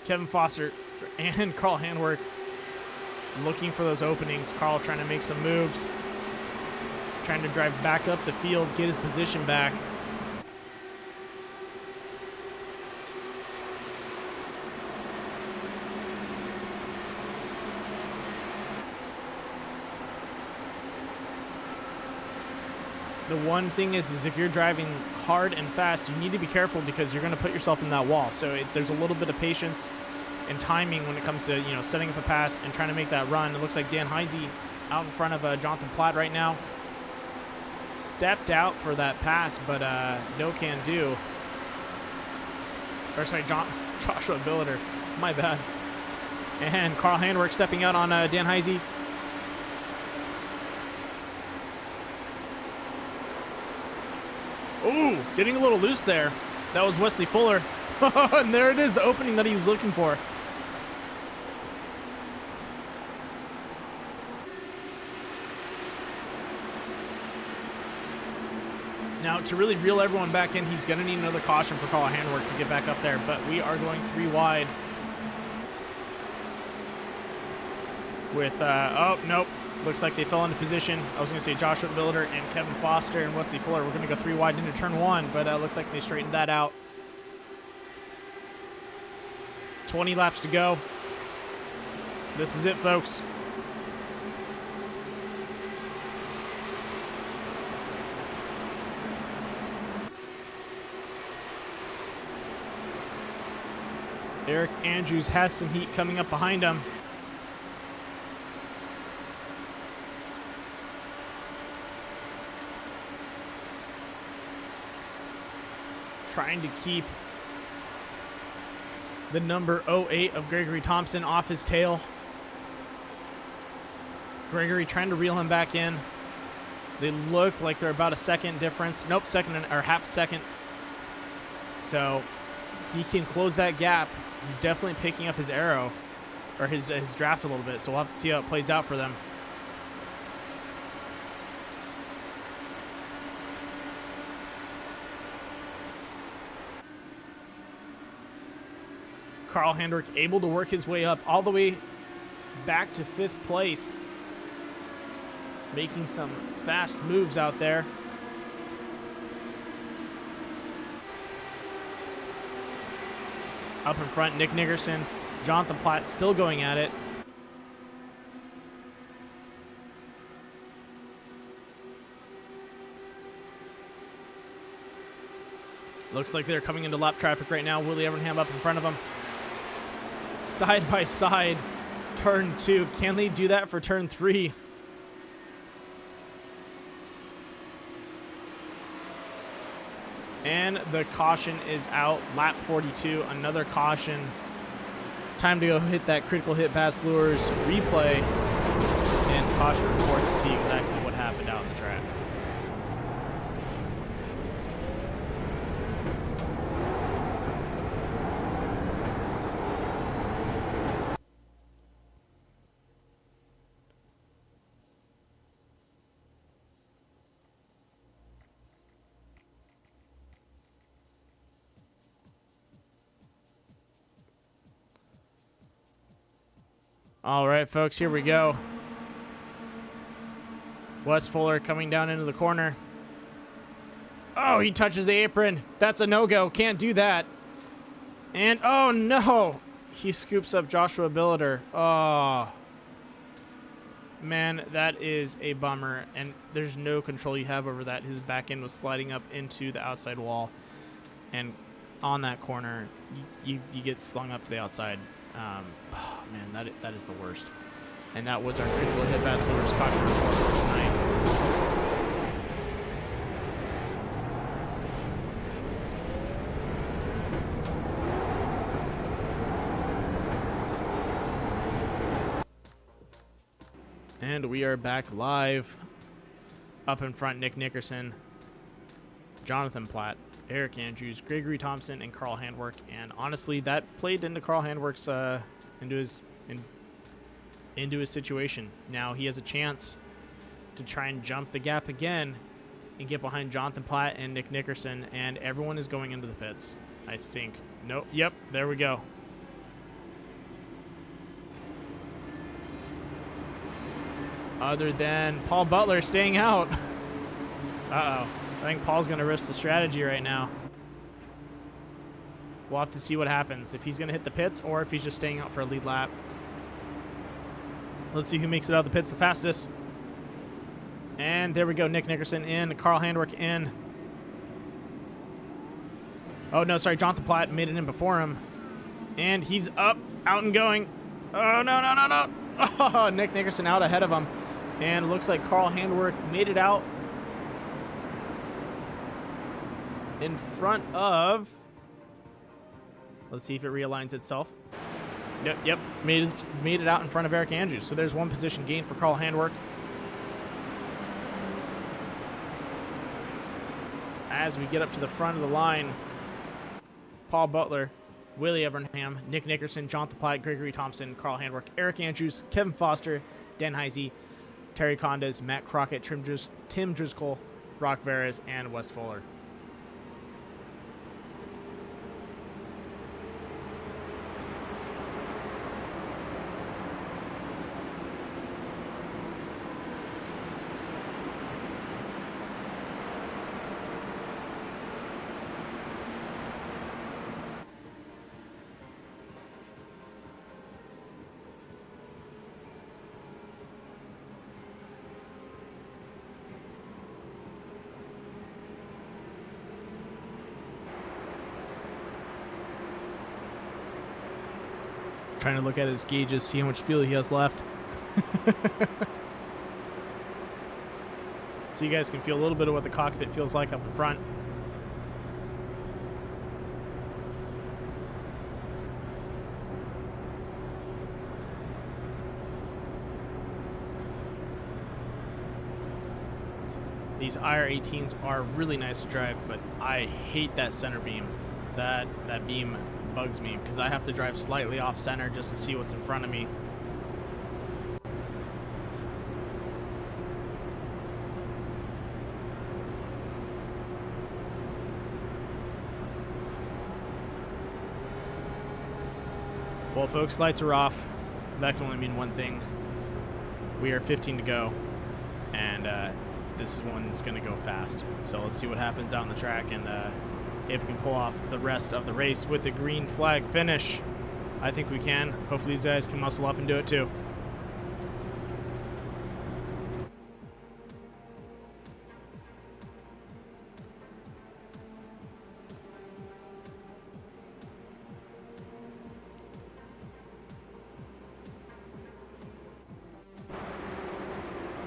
Speaker 2: Kevin Foster and Carl Handwerk looking for those openings. Carl trying to make some moves, trying to drive back up the field, get his position back. The one thing is if you're driving hard and fast, you need to be careful because you're going to put yourself in that wall. So there's a little bit of patience and timing when it comes to, you know, setting up a pass and trying to make that run. It looks like Dan Heisey out in front of Jonathan Platt right now. Stepped out for that pass, but no can do. Or sorry, Joshua Billiter. My bad. And Carl Handwerk stepping out on Dan Heisey. Ooh, getting a little loose there. That was Wesley Fuller. And there it is, the opening that he was looking for. Now, to really reel everyone back in, he's going to need another caution for Carl Handwerk to get back up there, but we are going 3 wide. With, oh, nope. Looks like they fell into position. I was going to say Joshua Billiter and Kevin Foster and Wesley Fuller. We're going to go 3 wide into turn 1, but looks like they straightened that out. 20 laps to go. This is it, folks. Eric Andrews has some heat coming up behind him. Trying to keep the number 08 of Gregory Thompson off his tail. Gregory trying to reel him back in. They look like they're about a second difference. Nope, half second. So he can close that gap. He's definitely picking up his arrow, or his draft a little bit, so we'll have to see how it plays out for them. Carl Handwerk able to work his way up all the way back to 5th place, making some fast moves out there. Up in front, Nick Nickerson, Jonathan Platt still going at it. Looks like they're coming into lap traffic right now. Willie Evernham up in front of them. Side by side, turn 2. Can they do that for turn 3? And the caution is out. Lap 42, another caution. Time to go hit that critical hit Bass Lures replay and caution report to see exactly what happened out in the track. All right, folks, here we go. Wes Fuller coming down into the corner. Oh, he touches the apron. That's a no-go. Can't do that. And, oh, no. He scoops up Joshua Billiter. Oh. Man, that is a bummer. And there's no control you have over that. His back end was sliding up into the outside wall. And on that corner, you get slung up to the outside. Oh, man, that is the worst. And that was our critical hit Bass Lures caution report for tonight. And we are back live. Up in front, Nick Nickerson, Jonathan Platt, Eric Andrews, Gregory Thompson, and Carl Handwerk. And honestly, that played into Carl Handwerk's into his situation. Now he has a chance to try and jump the gap again and get behind Jonathan Platt and Nick Nickerson, and everyone is going into the pits, I think. Nope. Yep, there we go. Other than Paul Butler staying out. Uh-oh. I think Paul's going to risk the strategy right now. We'll have to see what happens, if he's going to hit the pits or if he's just staying out for a lead lap. Let's see who makes it out of the pits the fastest. And there we go. Nick Nickerson in. Carl Handwerk in. Oh, no, sorry. Jonathan Platt made it in before him. And he's up, out and going. Oh, no, no, no, no. Oh, Nick Nickerson out ahead of him. And it looks like Carl Handwerk made it out in front of... Let's see if it realigns itself. Yep. Made it out in front of Eric Andrews. So there's one position gain for Carl Handwerk. As we get up to the front of the line, Paul Butler, Willie Evernham, Nick Nickerson, Jonathan Platt, Gregory Thompson, Carl Handwerk, Eric Andrews, Kevin Foster, Dan Heisey, Terry Condes, Matt Crockett, Tim Driscoll, Brock Veras, and Wes Fuller. Trying to look at his gauges, see how much fuel he has left. So you guys can feel a little bit of what the cockpit feels like up in front. These IR-18s are really nice to drive, but I hate that center beam. That beam bugs me because I have to drive slightly off center just to see what's in front of me. Well, folks, lights are off. That can only mean one thing. We are 15 to go, and this one's going to go fast. So let's see what happens out on the track, and if we can pull off the rest of the race with the green flag finish. I think we can. Hopefully these guys can muscle up and do it too.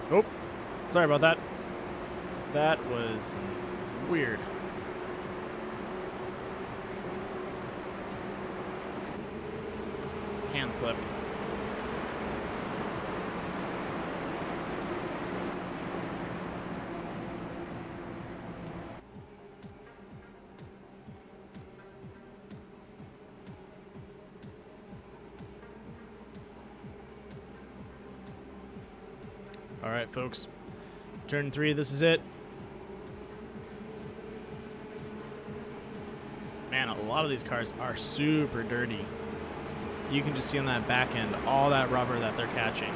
Speaker 2: Oh, sorry about that. That was weird. Hand slip. All right, folks. Turn 3, this is it. Man, a lot of these cars are super dirty. You can just see on that back end all that rubber that they're catching.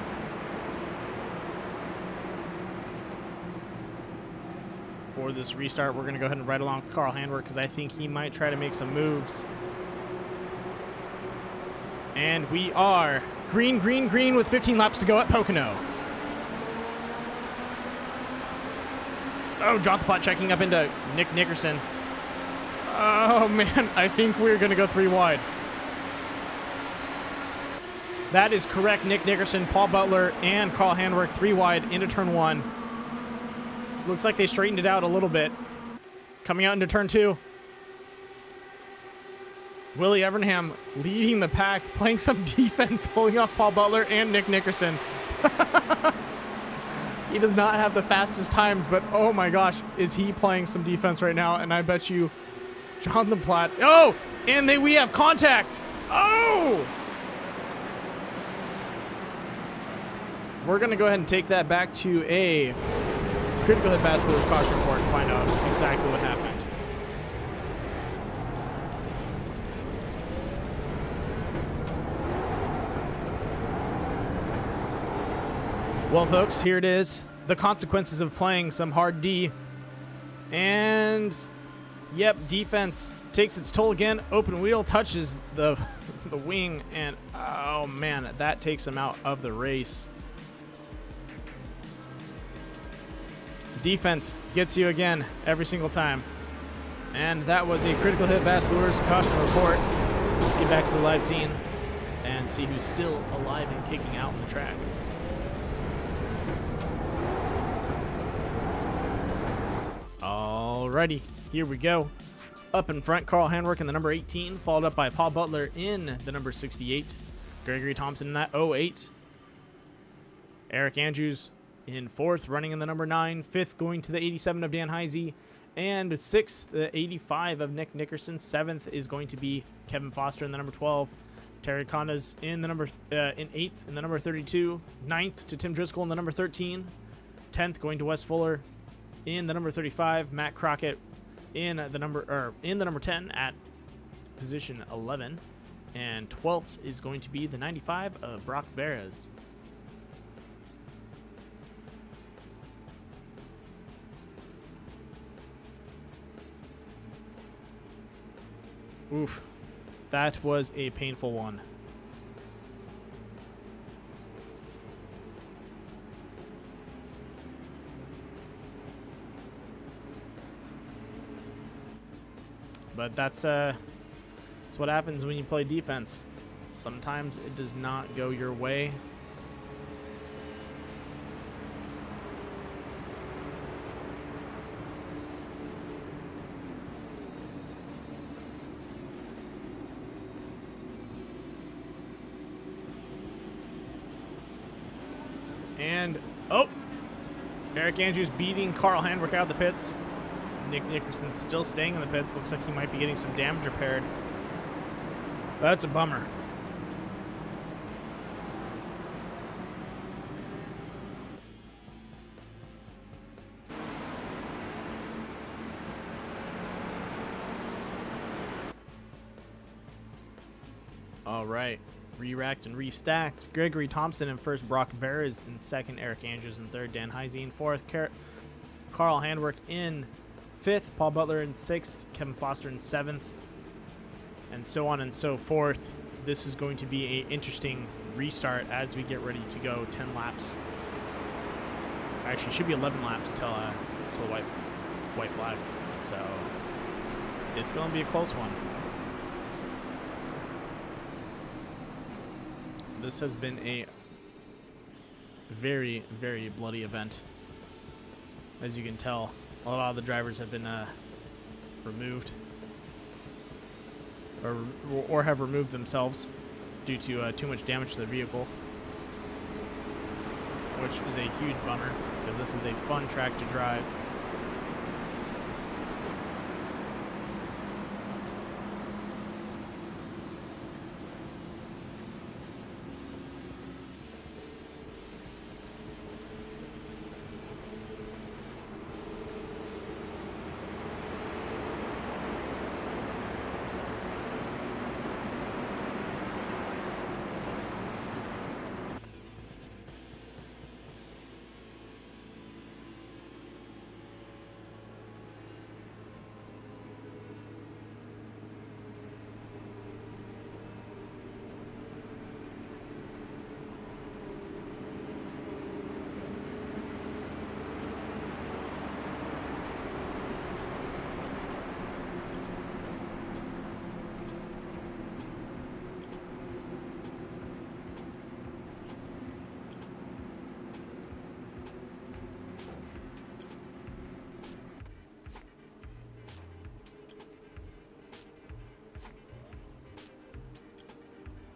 Speaker 2: For this restart, we're going to go ahead and ride along with Carl Handwerk because I think he might try to make some moves. And we are green, green, green with 15 laps to go at Pocono. Oh, Jonathan Platt checking up into Nick Nickerson. Oh, man, I think we're going to go 3 wide. That is correct. Nick Nickerson, Paul Butler, and Carl Handwerk 3 wide into turn 1. Looks like they straightened it out a little bit. Coming out into turn 2. Willie Evernham leading the pack, playing some defense, pulling off Paul Butler and Nick Nickerson. He does not have the fastest times, but oh my gosh, is he playing some defense right now? And I bet you Jonathan Platt. Oh, and we have contact. Oh! We're going to go ahead and take that back to a critical hit bachelor's caution report and find out exactly what happened. Well, folks, here it is. The consequences of playing some hard D. And, yep, defense takes its toll again. Open wheel touches the wing, and, oh, man, that takes him out of the race. Defense gets you again every single time. And that was a critical hit Bass Lures caution report. Let's get back to the live scene and see who's still alive and kicking out on the track. Alrighty, here we go. Up in front, Carl Handwerk in the number 18, followed up by Paul Butler in the number 68. Gregory Thompson in that 08. Eric Andrews in 4th, running in the number 9. 5th going to the 87 of Dan Heisey. And 6th, the 85 of Nick Nickerson. 7th is going to be Kevin Foster in the number 12. Terry Condas in the number in 8th in the number 32. 9th to Tim Driscoll in the number 13. 10th going to Wes Fuller in the number 35. Matt Crockett in the number 10 at position 11. And 12th is going to be the 95 of Brock Veras. Oof, that was a painful one. But that's what happens when you play defense. Sometimes it does not go your way. And, oh, Eric Andrews beating Carl Handwerk out of the pits. Nick Nickerson's still staying in the pits. Looks like he might be getting some damage repaired. That's a bummer. All right. Re-racked and restacked. Gregory Thompson in 1st, Brock Veras in 2nd, Eric Andrews in 3rd, Dan Heisey in 4th, Carl Handwerk in 5th, Paul Butler in 6th, Kevin Foster in 7th, and so on and so forth. This is going to be an interesting restart as we get ready to go 10 laps. Actually, it should be 11 laps till white flag. So it's going to be a close one. This has been a very, very bloody event. As you can tell, a lot of the drivers have been removed or have removed themselves due to too much damage to the vehicle, which is a huge bummer because this is a fun track to drive.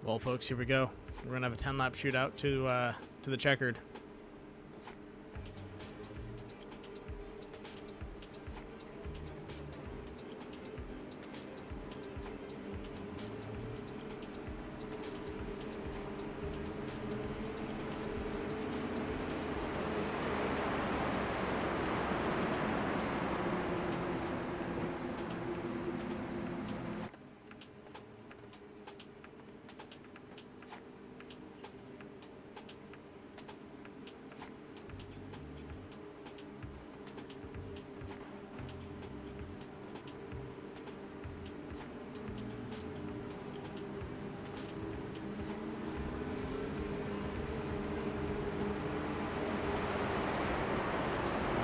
Speaker 2: Well, folks, here we go. We're gonna have a 10-lap shootout to the checkered.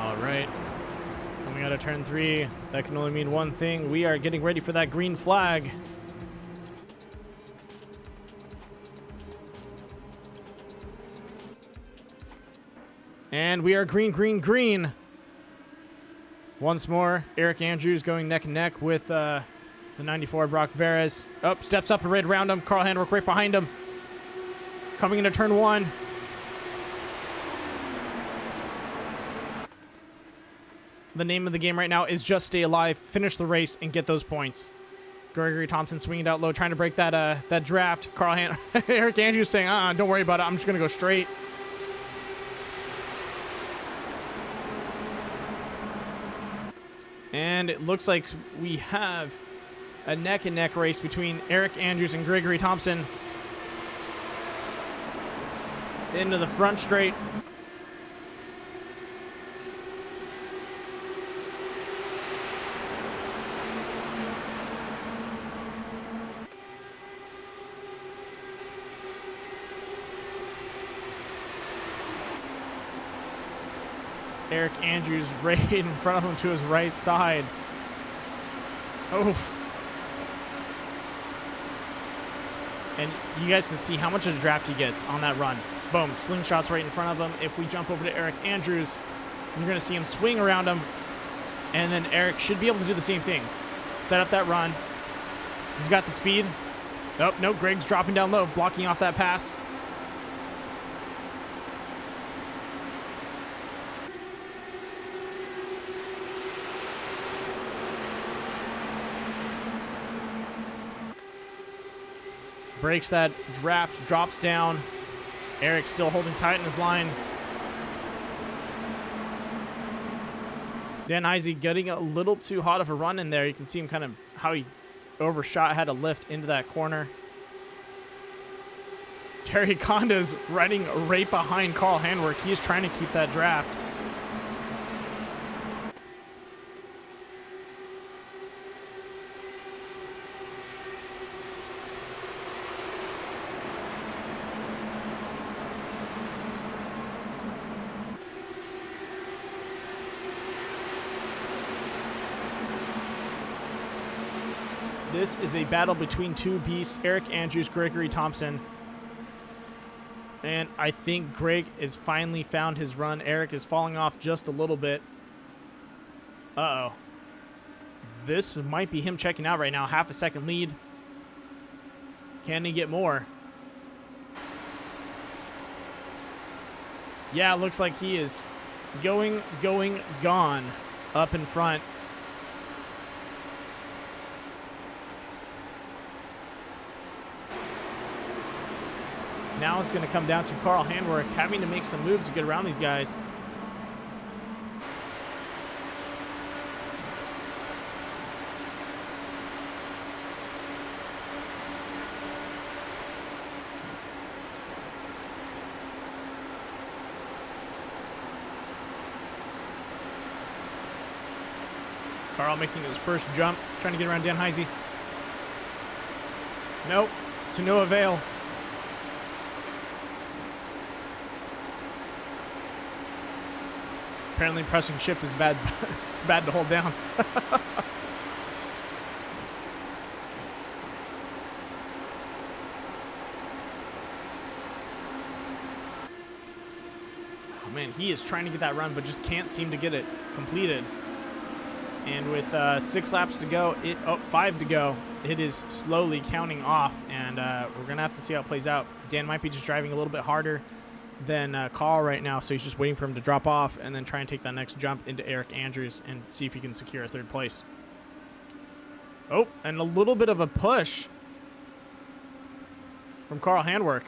Speaker 2: All right. Coming out of turn 3, that can only mean one thing. We are getting ready for that green flag. And we are green, green, green. Once more, Eric Andrews going neck and neck with the 94 Brock Veres. Oh, steps up and right around him. Carl Handwerk right behind him. Coming into turn 1. The name of the game right now is just stay alive, finish the race, and get those points. Gregory Thompson swinging out low, trying to break that draft. Eric Andrews saying, don't worry about it. I'm just going to go straight. And it looks like we have a neck-and-neck race between Eric Andrews and Gregory Thompson. Into the front straight. Eric Andrews right in front of him to his right side. Oh. And you guys can see how much of the draft he gets on that run. Boom, slingshots right in front of him. If we jump over to Eric Andrews, you're going to see him swing around him. And then Eric should be able to do the same thing. Set up that run. He's got the speed. Oh, no, Greg's dropping down low, blocking off that pass. Breaks that draft, drops down. Eric still holding tight in his line. Dan Heisey getting a little too hot of a run in there. You can see him kind of how he overshot, had to lift into that corner. Terry Conda's riding right behind Carl Handwerk. He's trying to keep that draft. This is a battle between two beasts, Eric Andrews, Gregory Thompson. And I think Greg has finally found his run. Eric is falling off just a little bit. Uh-oh. This might be him checking out right now. Half a second lead. Can he get more? Yeah, looks like he is going, gone up in front. Now it's going to come down to Carl Handwerk having to make some moves to get around these guys. Carl making his first jump, trying to get around Dan Heisey. Nope, to no avail. Apparently pressing shift is bad. It's bad to hold down. Oh man, he is trying to get that run, but just can't seem to get it completed. And with 6 laps to go, 5 to go, it is slowly counting off, and we're gonna have to see how it plays out. Dan might be just driving a little bit harder than Carl right now, so he's just waiting for him to drop off and then try and take that next jump into Eric Andrews and see if he can secure a 3rd place. Oh, and a little bit of a push from Carl Handwerk.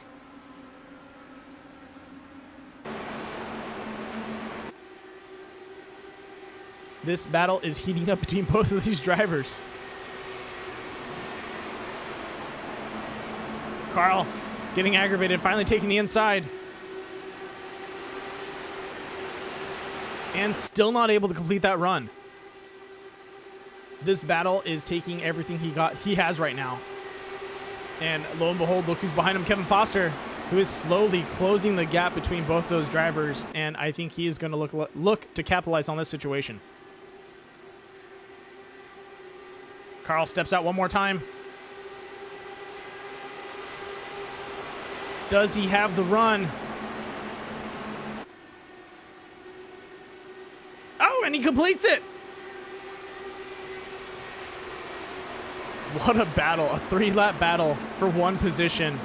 Speaker 2: This battle is heating up between both of these drivers. Carl getting aggravated, finally taking the inside. And still not able to complete that run. This battle is taking everything he has right now. And lo and behold, look who's behind him, Kevin Foster. who is slowly closing the gap between both those drivers, and I think he is going to look to capitalize on this situation. Carl steps out one more time. Does he have the run? Oh, and he completes it. What a battle, a 3-lap battle for one position.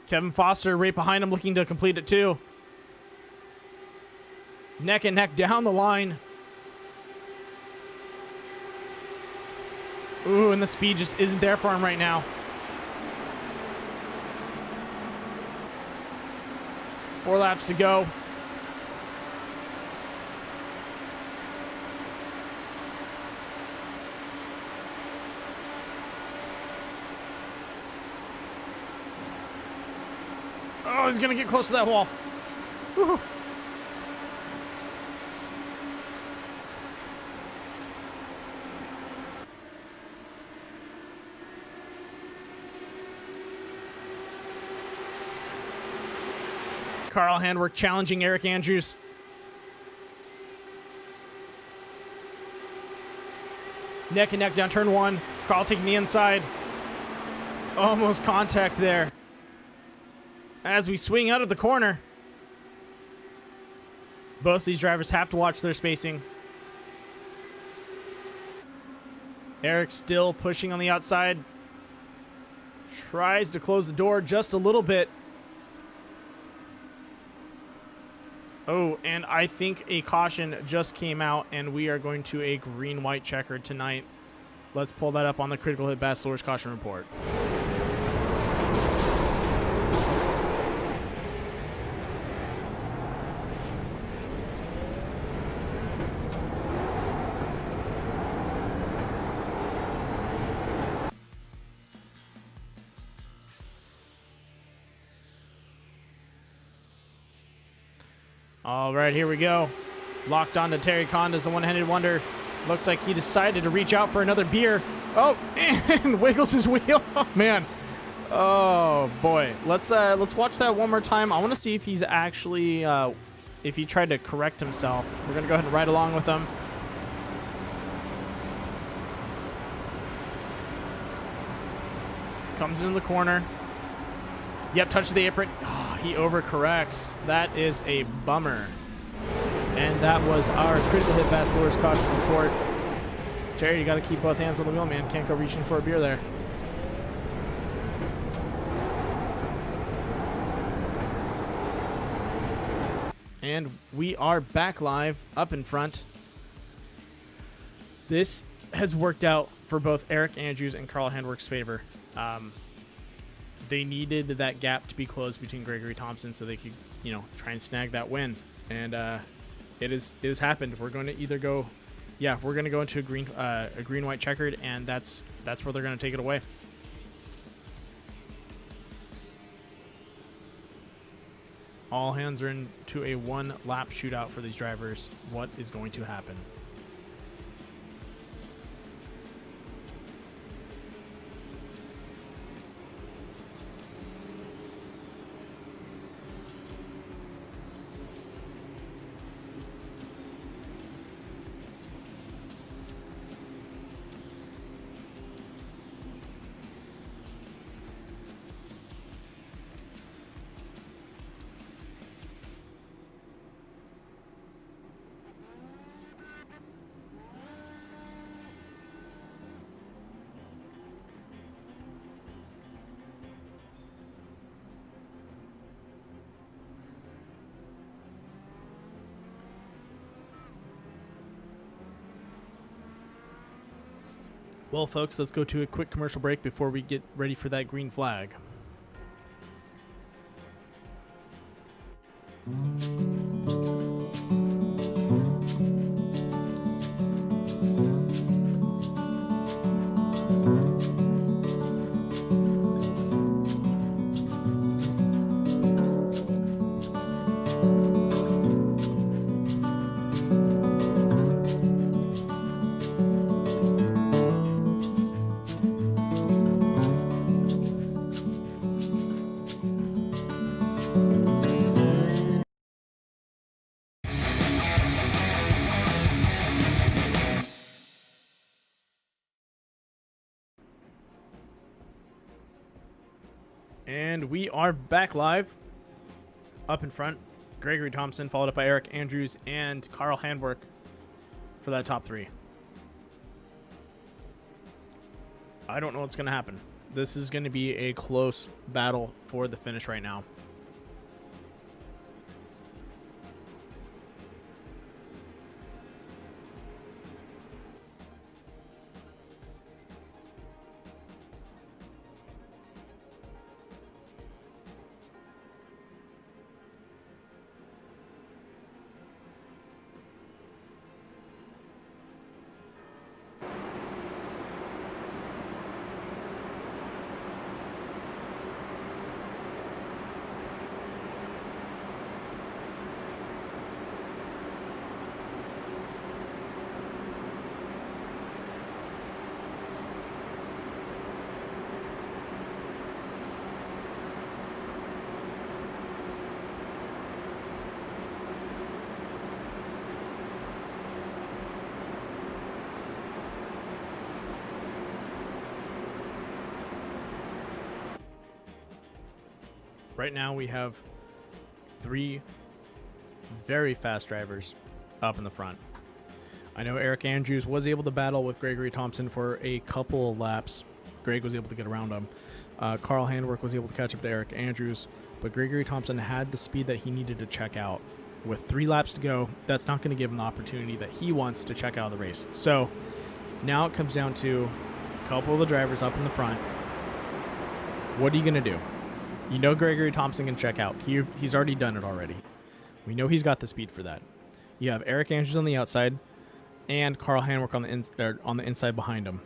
Speaker 2: Kevin Foster right behind him looking to complete it too. Neck and neck down the line. Ooh, and the speed just isn't there for him right now. 4 laps to go. Oh, he's going to get close to that wall. Woo. Carl Handwerk challenging Eric Andrews. Neck and neck down turn 1. Carl taking the inside. Almost contact there. As we swing out of the corner. Both these drivers have to watch their spacing. Eric still pushing on the outside. Tries to close the door just a little bit. Oh, and I think a caution just came out, and we are going to a green-white checkered tonight. Let's pull that up on the Critical Hit Bachelor's Caution Report. All right, here we go. Locked on to Terry Conda's the one-handed wonder. Looks like he decided to reach out for another beer. Oh, and wiggles his wheel. Oh, man. Oh, boy. Let's watch that one more time. I want to see if he's actually, if he tried to correct himself. We're going to go ahead and ride along with him. Comes into the corner. Yep, touches the apron. Oh, he overcorrects. That is a bummer. And that was our Critical Hit Bachelor's Caution Report. Terry, you got to keep both hands on the wheel, man. Can't go reaching for a beer there. And we are back live up in front. This has worked out for both Eric Andrews and Carl Handwerk's favor. They needed that gap to be closed between Gregory Thompson so they could, you know, try and snag that win. And it has happened. We're going to either go, we're going to go into a green-white checkered, and that's where they're going to take it away. All hands are into a 1-lap shootout for these drivers. What is going to happen? Well, folks, let's go to a quick commercial break before we get ready for that green flag. And we are back live. Up in front, Gregory Thompson, followed up by Eric Andrews and Carl Handwerk for that top 3. I don't know what's going to happen. This is going to be a close battle for the finish right now. Right now we have 3 very fast drivers up in the front. I know Eric Andrews was able to battle with Gregory Thompson for a couple of laps. Greg was able to get around him. Carl Handwerk was able to catch up to Eric Andrews, but Gregory Thompson had the speed that he needed to check out. With 3 laps to go, that's not going to give him the opportunity that he wants to check out of the race. So now it comes down to a couple of the drivers up in the front. What are you going to do? You know Gregory Thompson can check out. He's already done it already. We know he's got the speed for that. You have Eric Andrews on the outside and Carl Handwerk on the inside behind him.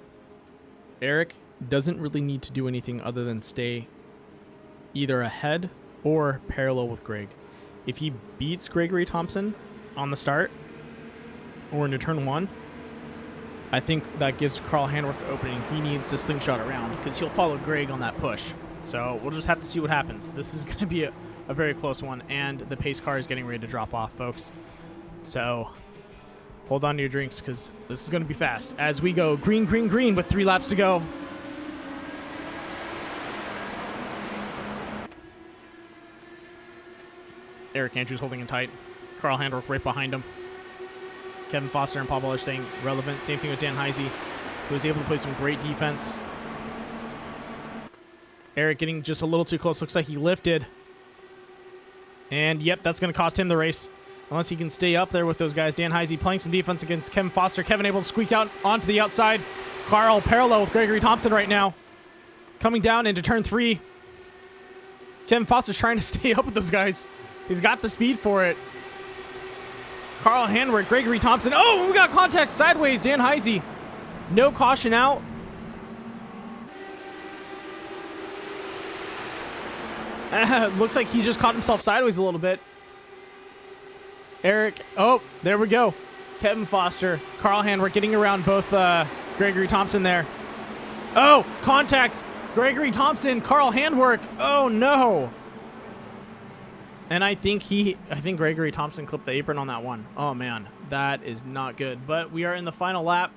Speaker 2: Eric doesn't really need to do anything other than stay either ahead or parallel with Greg. If he beats Gregory Thompson on the start or into turn 1, I think that gives Carl Handwerk the opening he needs to slingshot around because he'll follow Greg on that push. So we'll just have to see what happens. This is going to be a very close one, and the pace car is getting ready to drop off, folks. So hold on to your drinks because this is going to be fast. As we go green, green, green with 3 laps to go. Eric Andrews holding him tight. Carl Handwerk right behind him. Kevin Foster and Paul Ball are staying relevant. Same thing with Dan Heisey, who was able to play some great defense. Eric getting just a little too close. Looks like he lifted. And, yep, that's going to cost him the race. Unless he can stay up there with those guys. Dan Heisey playing some defense against Kevin Foster. Kevin able to squeak out onto the outside. Carl parallel with Gregory Thompson right now. Coming down into turn 3. Kevin Foster's trying to stay up with those guys. He's got the speed for it. Carl Handwerk, Gregory Thompson. Oh, we got contact sideways. Dan Heisey. No caution out. Looks like he just caught himself sideways a little bit. Eric. Oh, there we go. Kevin Foster, Carl Handwerk getting around both Gregory Thompson there. Oh, contact. Gregory Thompson, Carl Handwerk. Oh, no. And I think Gregory Thompson clipped the apron on that one. Oh, man. That is not good. But we are in the final lap.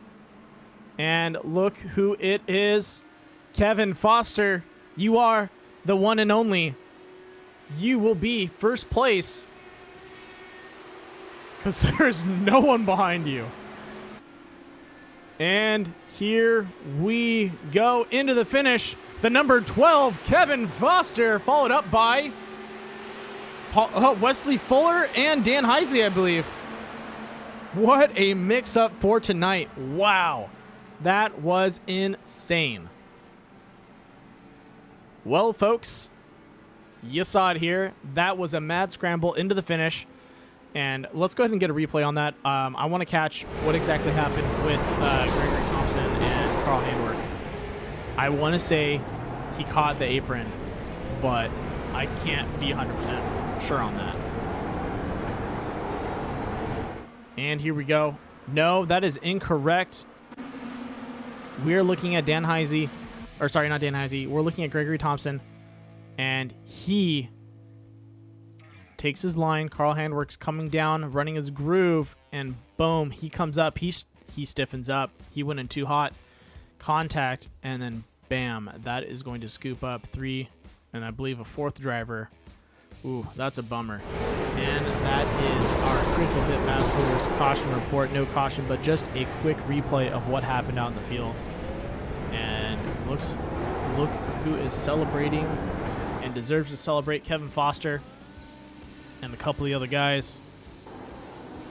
Speaker 2: And look who it is. Kevin Foster. You are the one and only. You will be first place because there's no one behind you. And here we go into the finish. The number 12, Kevin Foster, followed up by Wesley Fuller and Dan Heisey, I believe. What a mix-up for tonight. Wow. That was insane. Well, folks, you saw it here. That was a mad scramble into the finish. And let's go ahead and get a replay on that. I want to catch what exactly happened with Gregory Thompson and Carl Handwerk. I want to say he caught the apron, but I can't be 100% sure on that. And here we go. No, that is incorrect. We're looking at Dan Heisey. Or sorry, not Dan Heisey. We're looking at Gregory Thompson. And he takes his line. Carl Handwerk's coming down, running his groove. And boom, he comes up. He stiffens up. He went in too hot. Contact. And then bam. That is going to scoop up and I believe a 4th driver. Ooh, that's a bummer. And that is our critical hit bachelor's caution report. No caution, but just a quick replay of what happened out in the field. And look who is celebrating and deserves to celebrate. Kevin Foster and a couple of the other guys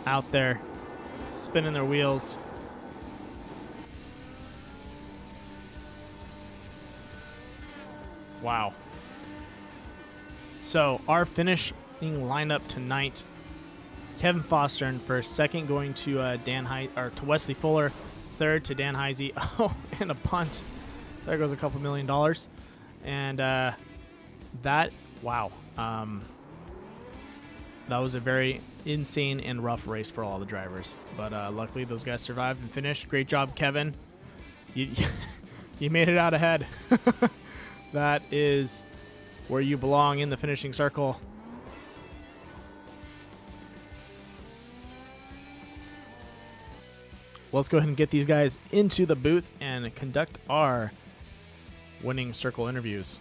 Speaker 2: out there spinning their wheels. Wow. So our finishing lineup tonight: Kevin Foster in first, second going to to Wesley Fuller, third to Dan Heisey. Oh, and a punt. There goes a couple $1 million. And that was a very insane and rough race for all the drivers. But luckily those guys survived and finished. Great job, Kevin. You made it out ahead. That is where you belong, in the finishing circle. Let's go ahead and get these guys into the booth and conduct our winning circle interviews.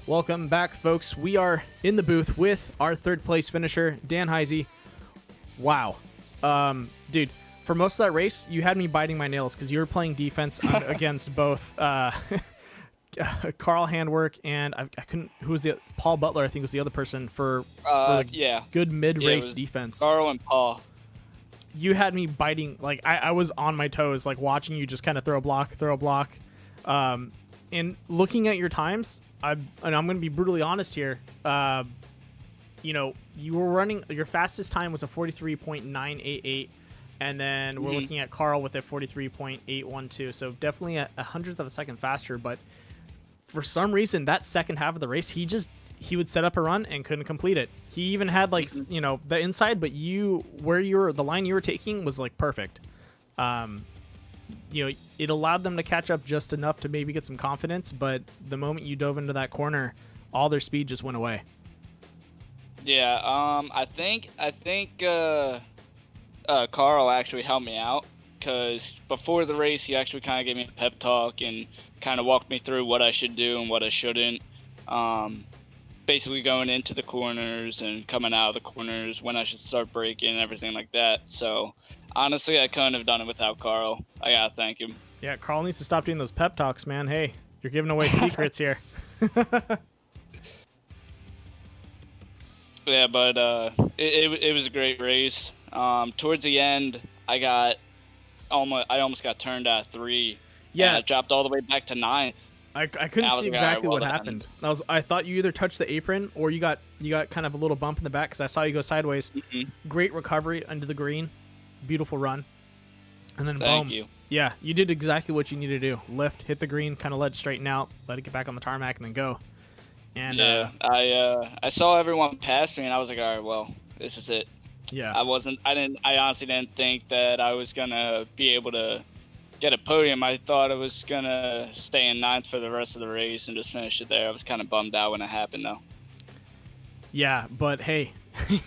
Speaker 2: Welcome back, folks. We are in the booth with our 3rd place finisher, Dan Heisey. Wow. Dude, for most of that race, you had me biting my nails because you were playing defense against both Carl Handwerk and I couldn't. Who was Paul Butler? I think was the other person for good mid-race defense.
Speaker 12: Carl and Paul.
Speaker 2: You had me biting. Like I was on my toes, like watching you just kind of throw a block. And looking at your times, and I'm going to be brutally honest here. You were running, your fastest time was a 43.988, and then we're looking at Carl with a 43.812. So definitely a 100th of a second faster. But for some reason, that second half of the race, he would set up a run and couldn't complete it. He even had the inside, but the line you were taking was like perfect. It allowed them to catch up just enough to maybe get some confidence, but the moment you dove into that corner, all their speed just went away.
Speaker 12: Yeah, I think Carl actually helped me out, because before the race, he actually kind of gave me a pep talk and kind of walked me through what I should do and what I shouldn't. Basically going into the corners and coming out of the corners, when I should start braking and everything like that. So honestly, I couldn't have done it without Carl. I gotta thank him.
Speaker 2: Yeah, Carl needs to stop doing those pep talks, man. Hey, you're giving away secrets here.
Speaker 12: Yeah, but it was a great race. Towards the end, I almost got turned at 3.
Speaker 2: Yeah,
Speaker 12: I dropped all the way back to 9th.
Speaker 2: I couldn't see exactly what happened. I thought you either touched the apron or you got kind of a little bump in the back because I saw you go sideways. Great recovery under the green, beautiful run, and then
Speaker 12: Thank
Speaker 2: boom.
Speaker 12: you.
Speaker 2: Yeah, you did exactly what you needed to do. Lift, hit the green, kind of let it straighten out, let it get back on the tarmac, and then go. And
Speaker 12: yeah, I saw everyone pass me, and I was like, all right, well, this is it.
Speaker 2: Yeah.
Speaker 12: I honestly didn't think that I was gonna be able to get a podium. I thought I was gonna stay in 9th for the rest of the race and just finish it there. I was kind of bummed out when it happened, though.
Speaker 2: Yeah, but hey,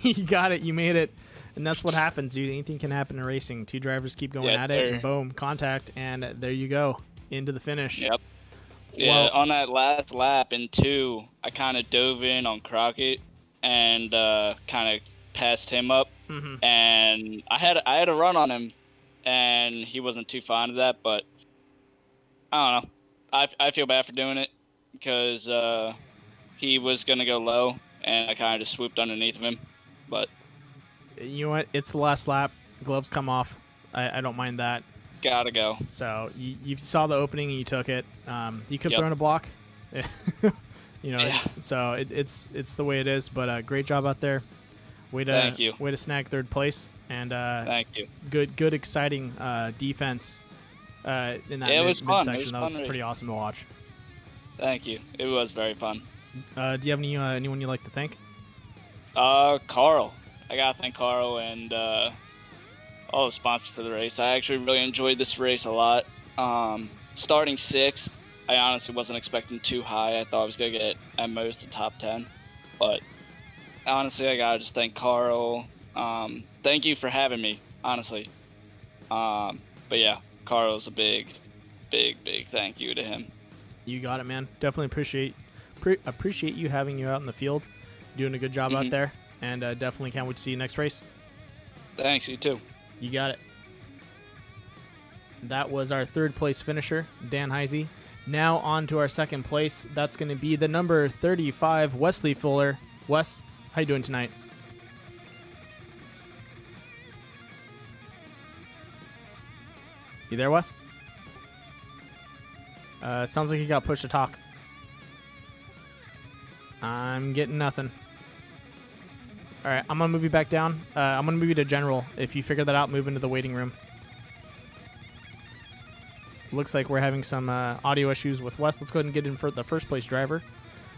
Speaker 2: you got it. You made it. And that's what happens, dude. Anything can happen in racing. 2 drivers keep going at it, and boom, contact, and there you go, into the finish.
Speaker 12: Yep. Yeah, on that last lap in 2, I kind of dove in on Crockett and kind of passed him up. And I had a run on him, and he wasn't too fond of that, but I don't know. I feel bad for doing it because he was going to go low, and I kind of just swooped underneath of him, but...
Speaker 2: You know what? It's the last lap. Gloves come off. I don't mind that.
Speaker 12: Gotta go.
Speaker 2: So you saw the opening and you took it. You could have thrown a block.
Speaker 12: Yeah.
Speaker 2: So it's the way it is. But great job out there.
Speaker 12: Thank you.
Speaker 2: Way to snag third place, and
Speaker 12: thank you.
Speaker 2: Good, exciting defense in that
Speaker 12: it was fun.
Speaker 2: midsection. That was pretty awesome to watch.
Speaker 12: Thank you. It was very fun.
Speaker 2: Do you have anyone you'd like to thank?
Speaker 12: Carl. I gotta thank Carl and all the sponsors for the race. I actually really enjoyed this race a lot. Starting 6th, I honestly wasn't expecting too high. I thought I was gonna get at most a top 10, but honestly, I gotta just thank Carl. Thank you for having me, honestly. But yeah, Carl's a big thank you to him.
Speaker 2: You got it, man. Definitely appreciate you having you out in the field, doing a good job out there, and definitely can't wait to see you next race.
Speaker 12: Thanks, you too.
Speaker 2: You got it. That was our third place finisher, Dan Heisey. Now on to our second place. That's going to be the number 35, Wesley Fuller. Wes, how you doing tonight? You there, Wes? Sounds like you got pushed to talk. I'm getting nothing. All right, I'm going to move you back down. I'm going to move you to general. If you figure that out, move into the waiting room. Looks like we're having some audio issues with Wes. Let's go ahead and get in for the first place driver.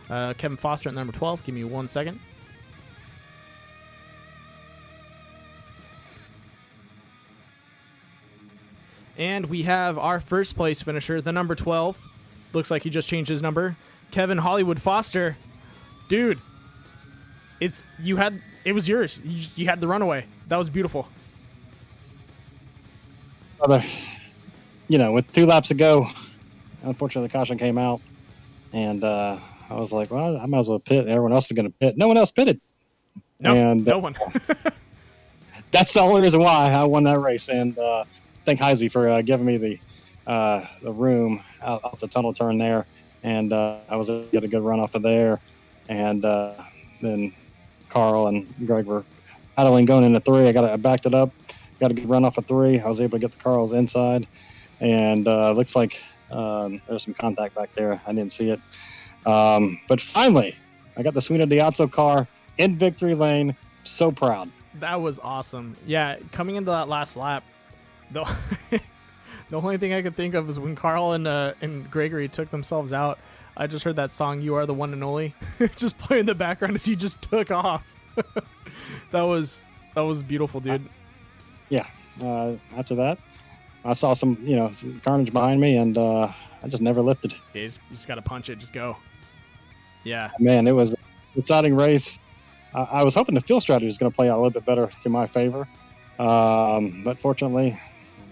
Speaker 2: Kevin Foster at number 12. Give me 1 second. And we have our first place finisher, the number 12. Looks like he just changed his number. Kevin Hollywood Foster. Dude, it was yours. You had the runaway. That was beautiful.
Speaker 13: With 2 laps to go, unfortunately the caution came out, and I was like, well, I might as well pit. Everyone else is going to pit. No one else pitted.
Speaker 2: No one.
Speaker 13: That's the only reason why I won that race, and thank Heisey for giving me the room out the tunnel turn there, and I was able to get a good run off of there, and then Carl and Greg were battling going into 3. I backed it up, got a good run off of 3. I was able to get the Carl's inside, and looks like there's some contact back there. I didn't see it, but finally I got the Suino Diazzo car in victory lane. So proud.
Speaker 2: That was awesome. Yeah, coming into that last lap, the only thing I could think of is when Carl and Gregory took themselves out. I just heard that song, "You Are the One and Only," just playing in the background as he just took off. that was beautiful, dude.
Speaker 13: After that, I saw some carnage behind me, and I just never lifted.
Speaker 2: Yeah, you just got to punch it. Just go. Yeah.
Speaker 13: Man, it was an exciting race. I was hoping the fuel strategy was going to play out a little bit better to my favor. But fortunately,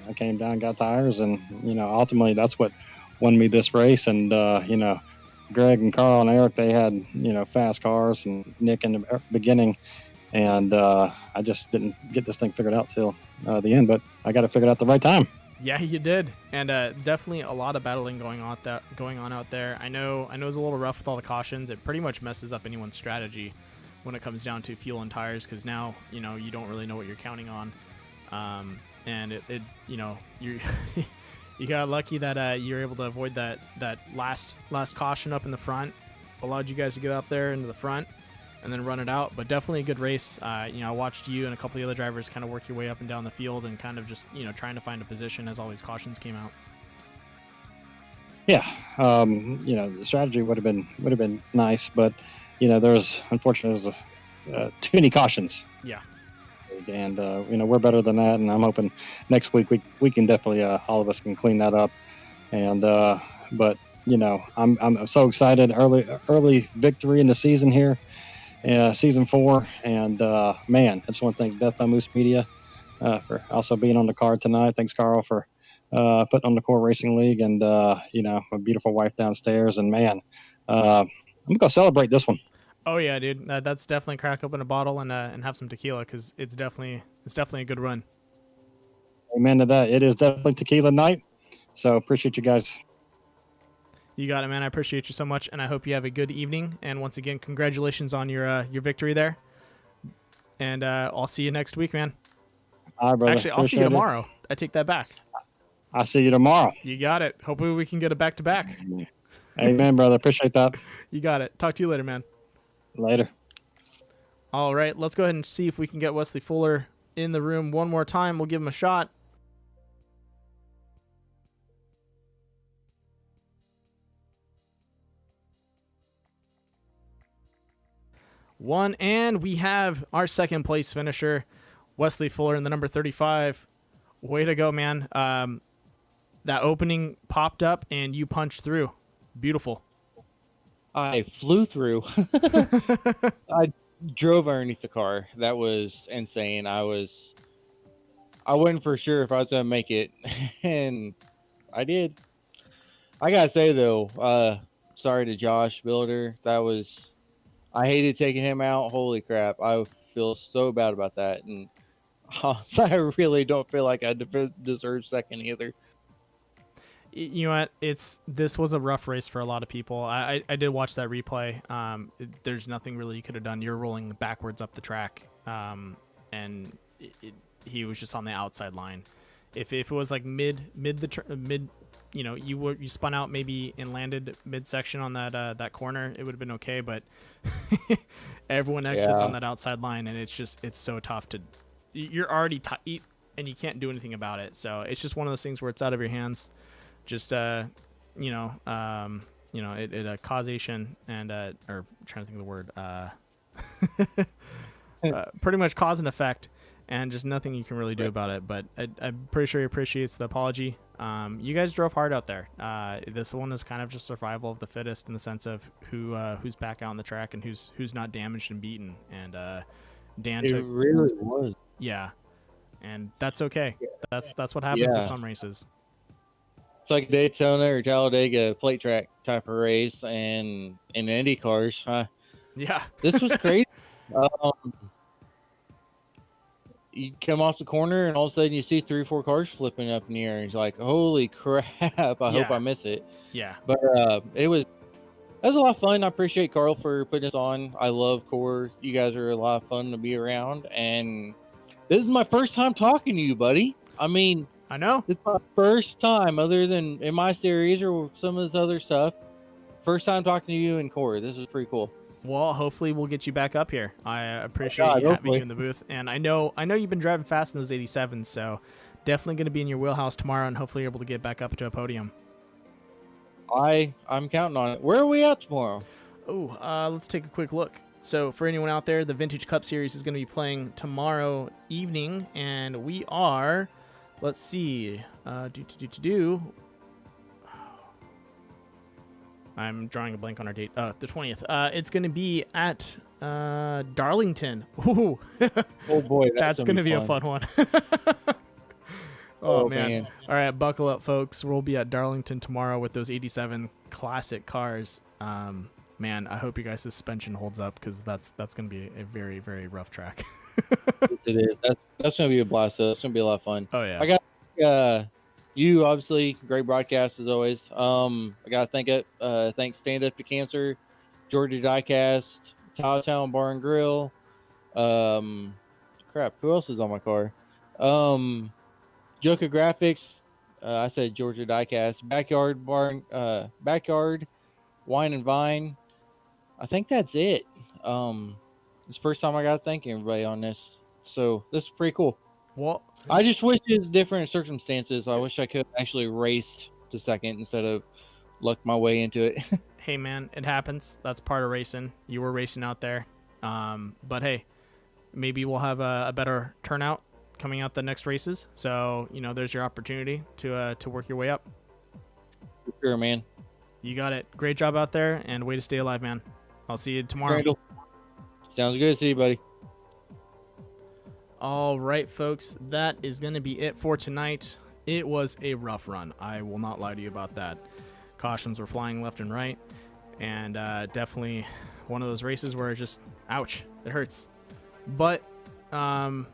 Speaker 13: I came down, got tires, and, ultimately that's what won me this race. And, Greg and Carl and Eric, they had, fast cars, and Nick in the beginning. And I just didn't get this thing figured out till the end, but I got it figured out the right time.
Speaker 2: Yeah, you did. And definitely a lot of battling going on out there. I know it's a little rough with all the cautions. It pretty much messes up anyone's strategy when it comes down to fuel and tires, because now you don't really know what you're counting on, and you you got lucky that you were able to avoid that last caution up in the front, allowed you guys to get up there into the front and then run it out. But definitely a good race. I watched you and a couple of the other drivers kind of work your way up and down the field and kind of just trying to find a position as all these cautions came out.
Speaker 13: Yeah, the strategy would have been nice, but unfortunately too many cautions.
Speaker 2: Yeah.
Speaker 13: And we're better than that, and I'm hoping next week we can definitely all of us can clean that up. And but I'm so excited. Early victory in the season here, season 4, and man, I just want to thank Death by Moose Media for also being on the card tonight. Thanks, Carl, for putting on the Core Racing League, and my beautiful wife downstairs. And man, I'm gonna go celebrate this one.
Speaker 2: Oh yeah, dude. That's definitely crack open a bottle and have some tequila, because it's definitely a good run.
Speaker 13: Amen to that. It is definitely tequila night. So appreciate you guys.
Speaker 2: You got it, man. I appreciate you so much, and I hope you have a good evening. And once again, congratulations on your victory there. And I'll see you next week, man.
Speaker 13: All right, brother.
Speaker 2: Actually, I'll see you tomorrow. I take that back.
Speaker 13: I'll see you tomorrow.
Speaker 2: You got it. Hopefully we can get a back-to-back.
Speaker 13: Amen, brother. Appreciate that.
Speaker 2: You got it. Talk to you later, man.
Speaker 13: Later.
Speaker 2: All right, let's go ahead and see if we can get Wesley Fuller in the room one more time. We'll give him a shot. One, and we have our second place finisher, Wesley Fuller in the number 35. Way to go, man. That opening popped up and you punched through. Beautiful.
Speaker 14: I flew through. I drove underneath the car. That was insane. I wasn't for sure if I was going to make it, and I did. I got to say, though, sorry to Josh Builder. I hated taking him out. Holy crap. I feel so bad about that. And I really don't feel like I deserve second either.
Speaker 2: You know what? This was a rough race for a lot of people. I did watch that replay. There's nothing really you could have done. You're rolling backwards up the track, and he was just on the outside line. If it was like mid, you know, you spun out maybe and landed midsection on that corner, it would have been okay. But everyone exits on that outside line, and it's so tough to. You're already tight, and you can't do anything about it. So it's just one of those things where it's out of your hands. Just causation and or I'm trying to think of the word pretty much cause and effect, and just nothing you can really do about it. But I'm pretty sure he appreciates the apology. You guys drove hard out there. This one is kind of just survival of the fittest in the sense of who's back out on the track and who's not damaged and beaten. And Dan
Speaker 14: it really was.
Speaker 2: Yeah, and that's okay. That's what happens with some races.
Speaker 14: It's like Daytona or Talladega plate track type of race, and in Indy cars.
Speaker 2: Yeah,
Speaker 14: this was crazy. You come off the corner, and all of a sudden you see 3 or 4 cars flipping up in the air, and it's like, "Holy crap! I hope I miss it."
Speaker 2: Yeah,
Speaker 14: but it was a lot of fun. I appreciate Carl for putting us on. I love Core. You guys are a lot of fun to be around, and this is my first time talking to you, buddy. I mean,
Speaker 2: I know.
Speaker 14: It's my first time, other than in my series or some of this other stuff. First time talking to you and Corey. This is pretty cool.
Speaker 2: Well, hopefully we'll get you back up here. I appreciate you having you in the booth. And I know you've been driving fast in those 87s, so definitely going to be in your wheelhouse tomorrow, and hopefully you're able to get back up to a podium.
Speaker 14: I'm counting on it. Where are we at tomorrow?
Speaker 2: Oh, let's take a quick look. So for anyone out there, the Vintage Cup Series is going to be playing tomorrow evening, and we are... Let's see. I'm drawing a blank on our date. The 20th. It's going to be at Darlington. Ooh.
Speaker 14: Oh boy,
Speaker 2: that's going to be a fun one. Oh man. All right, buckle up, folks. We'll be at Darlington tomorrow with those 87 classic cars. Man, I hope you guys' suspension holds up, because that's going to be a very, very rough track.
Speaker 14: It is. That's going to be a blast. That's going to be a lot of fun.
Speaker 2: Oh yeah.
Speaker 14: I got you, obviously, great broadcast as always. I got to thank Stand Up to Cancer, Georgia Diecast, Town Bar and Grill. Crap, who else is on my car? Joka Graphics. I said Georgia Diecast. Backyard Wine and Vine. I think that's it. It's the first time I got to thank everybody on this. So this is pretty cool.
Speaker 2: Well,
Speaker 14: I just wish it was different circumstances. I wish I could actually race to second instead of luck my way into it.
Speaker 2: Hey man, it happens. That's part of racing. You were racing out there. But hey, maybe we'll have a better turnout coming out the next races. So, there's your opportunity to work your way up.
Speaker 14: Sure, man.
Speaker 2: You got it. Great job out there, and way to stay alive, man. I'll see you tomorrow.
Speaker 14: Randall. Sounds good. See you, buddy.
Speaker 2: All right, folks. That is going to be it for tonight. It was a rough run. I will not lie to you about that. Cautions were flying left and right, and definitely one of those races where it just, ouch, it hurts. But it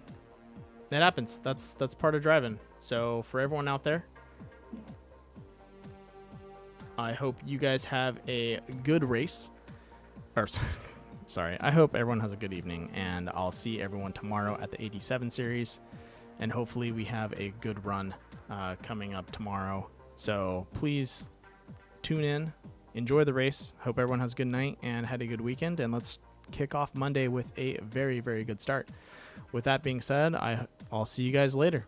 Speaker 2: happens. That's part of driving. So for everyone out there, I hope you guys have a good race. Sorry. I hope everyone has a good evening, and I'll see everyone tomorrow at the 87 series, and hopefully we have a good run coming up tomorrow. So please tune in, enjoy the race. Hope everyone has a good night and had a good weekend, and let's kick off Monday with a very, very good start. With that being said, I'll see you guys later.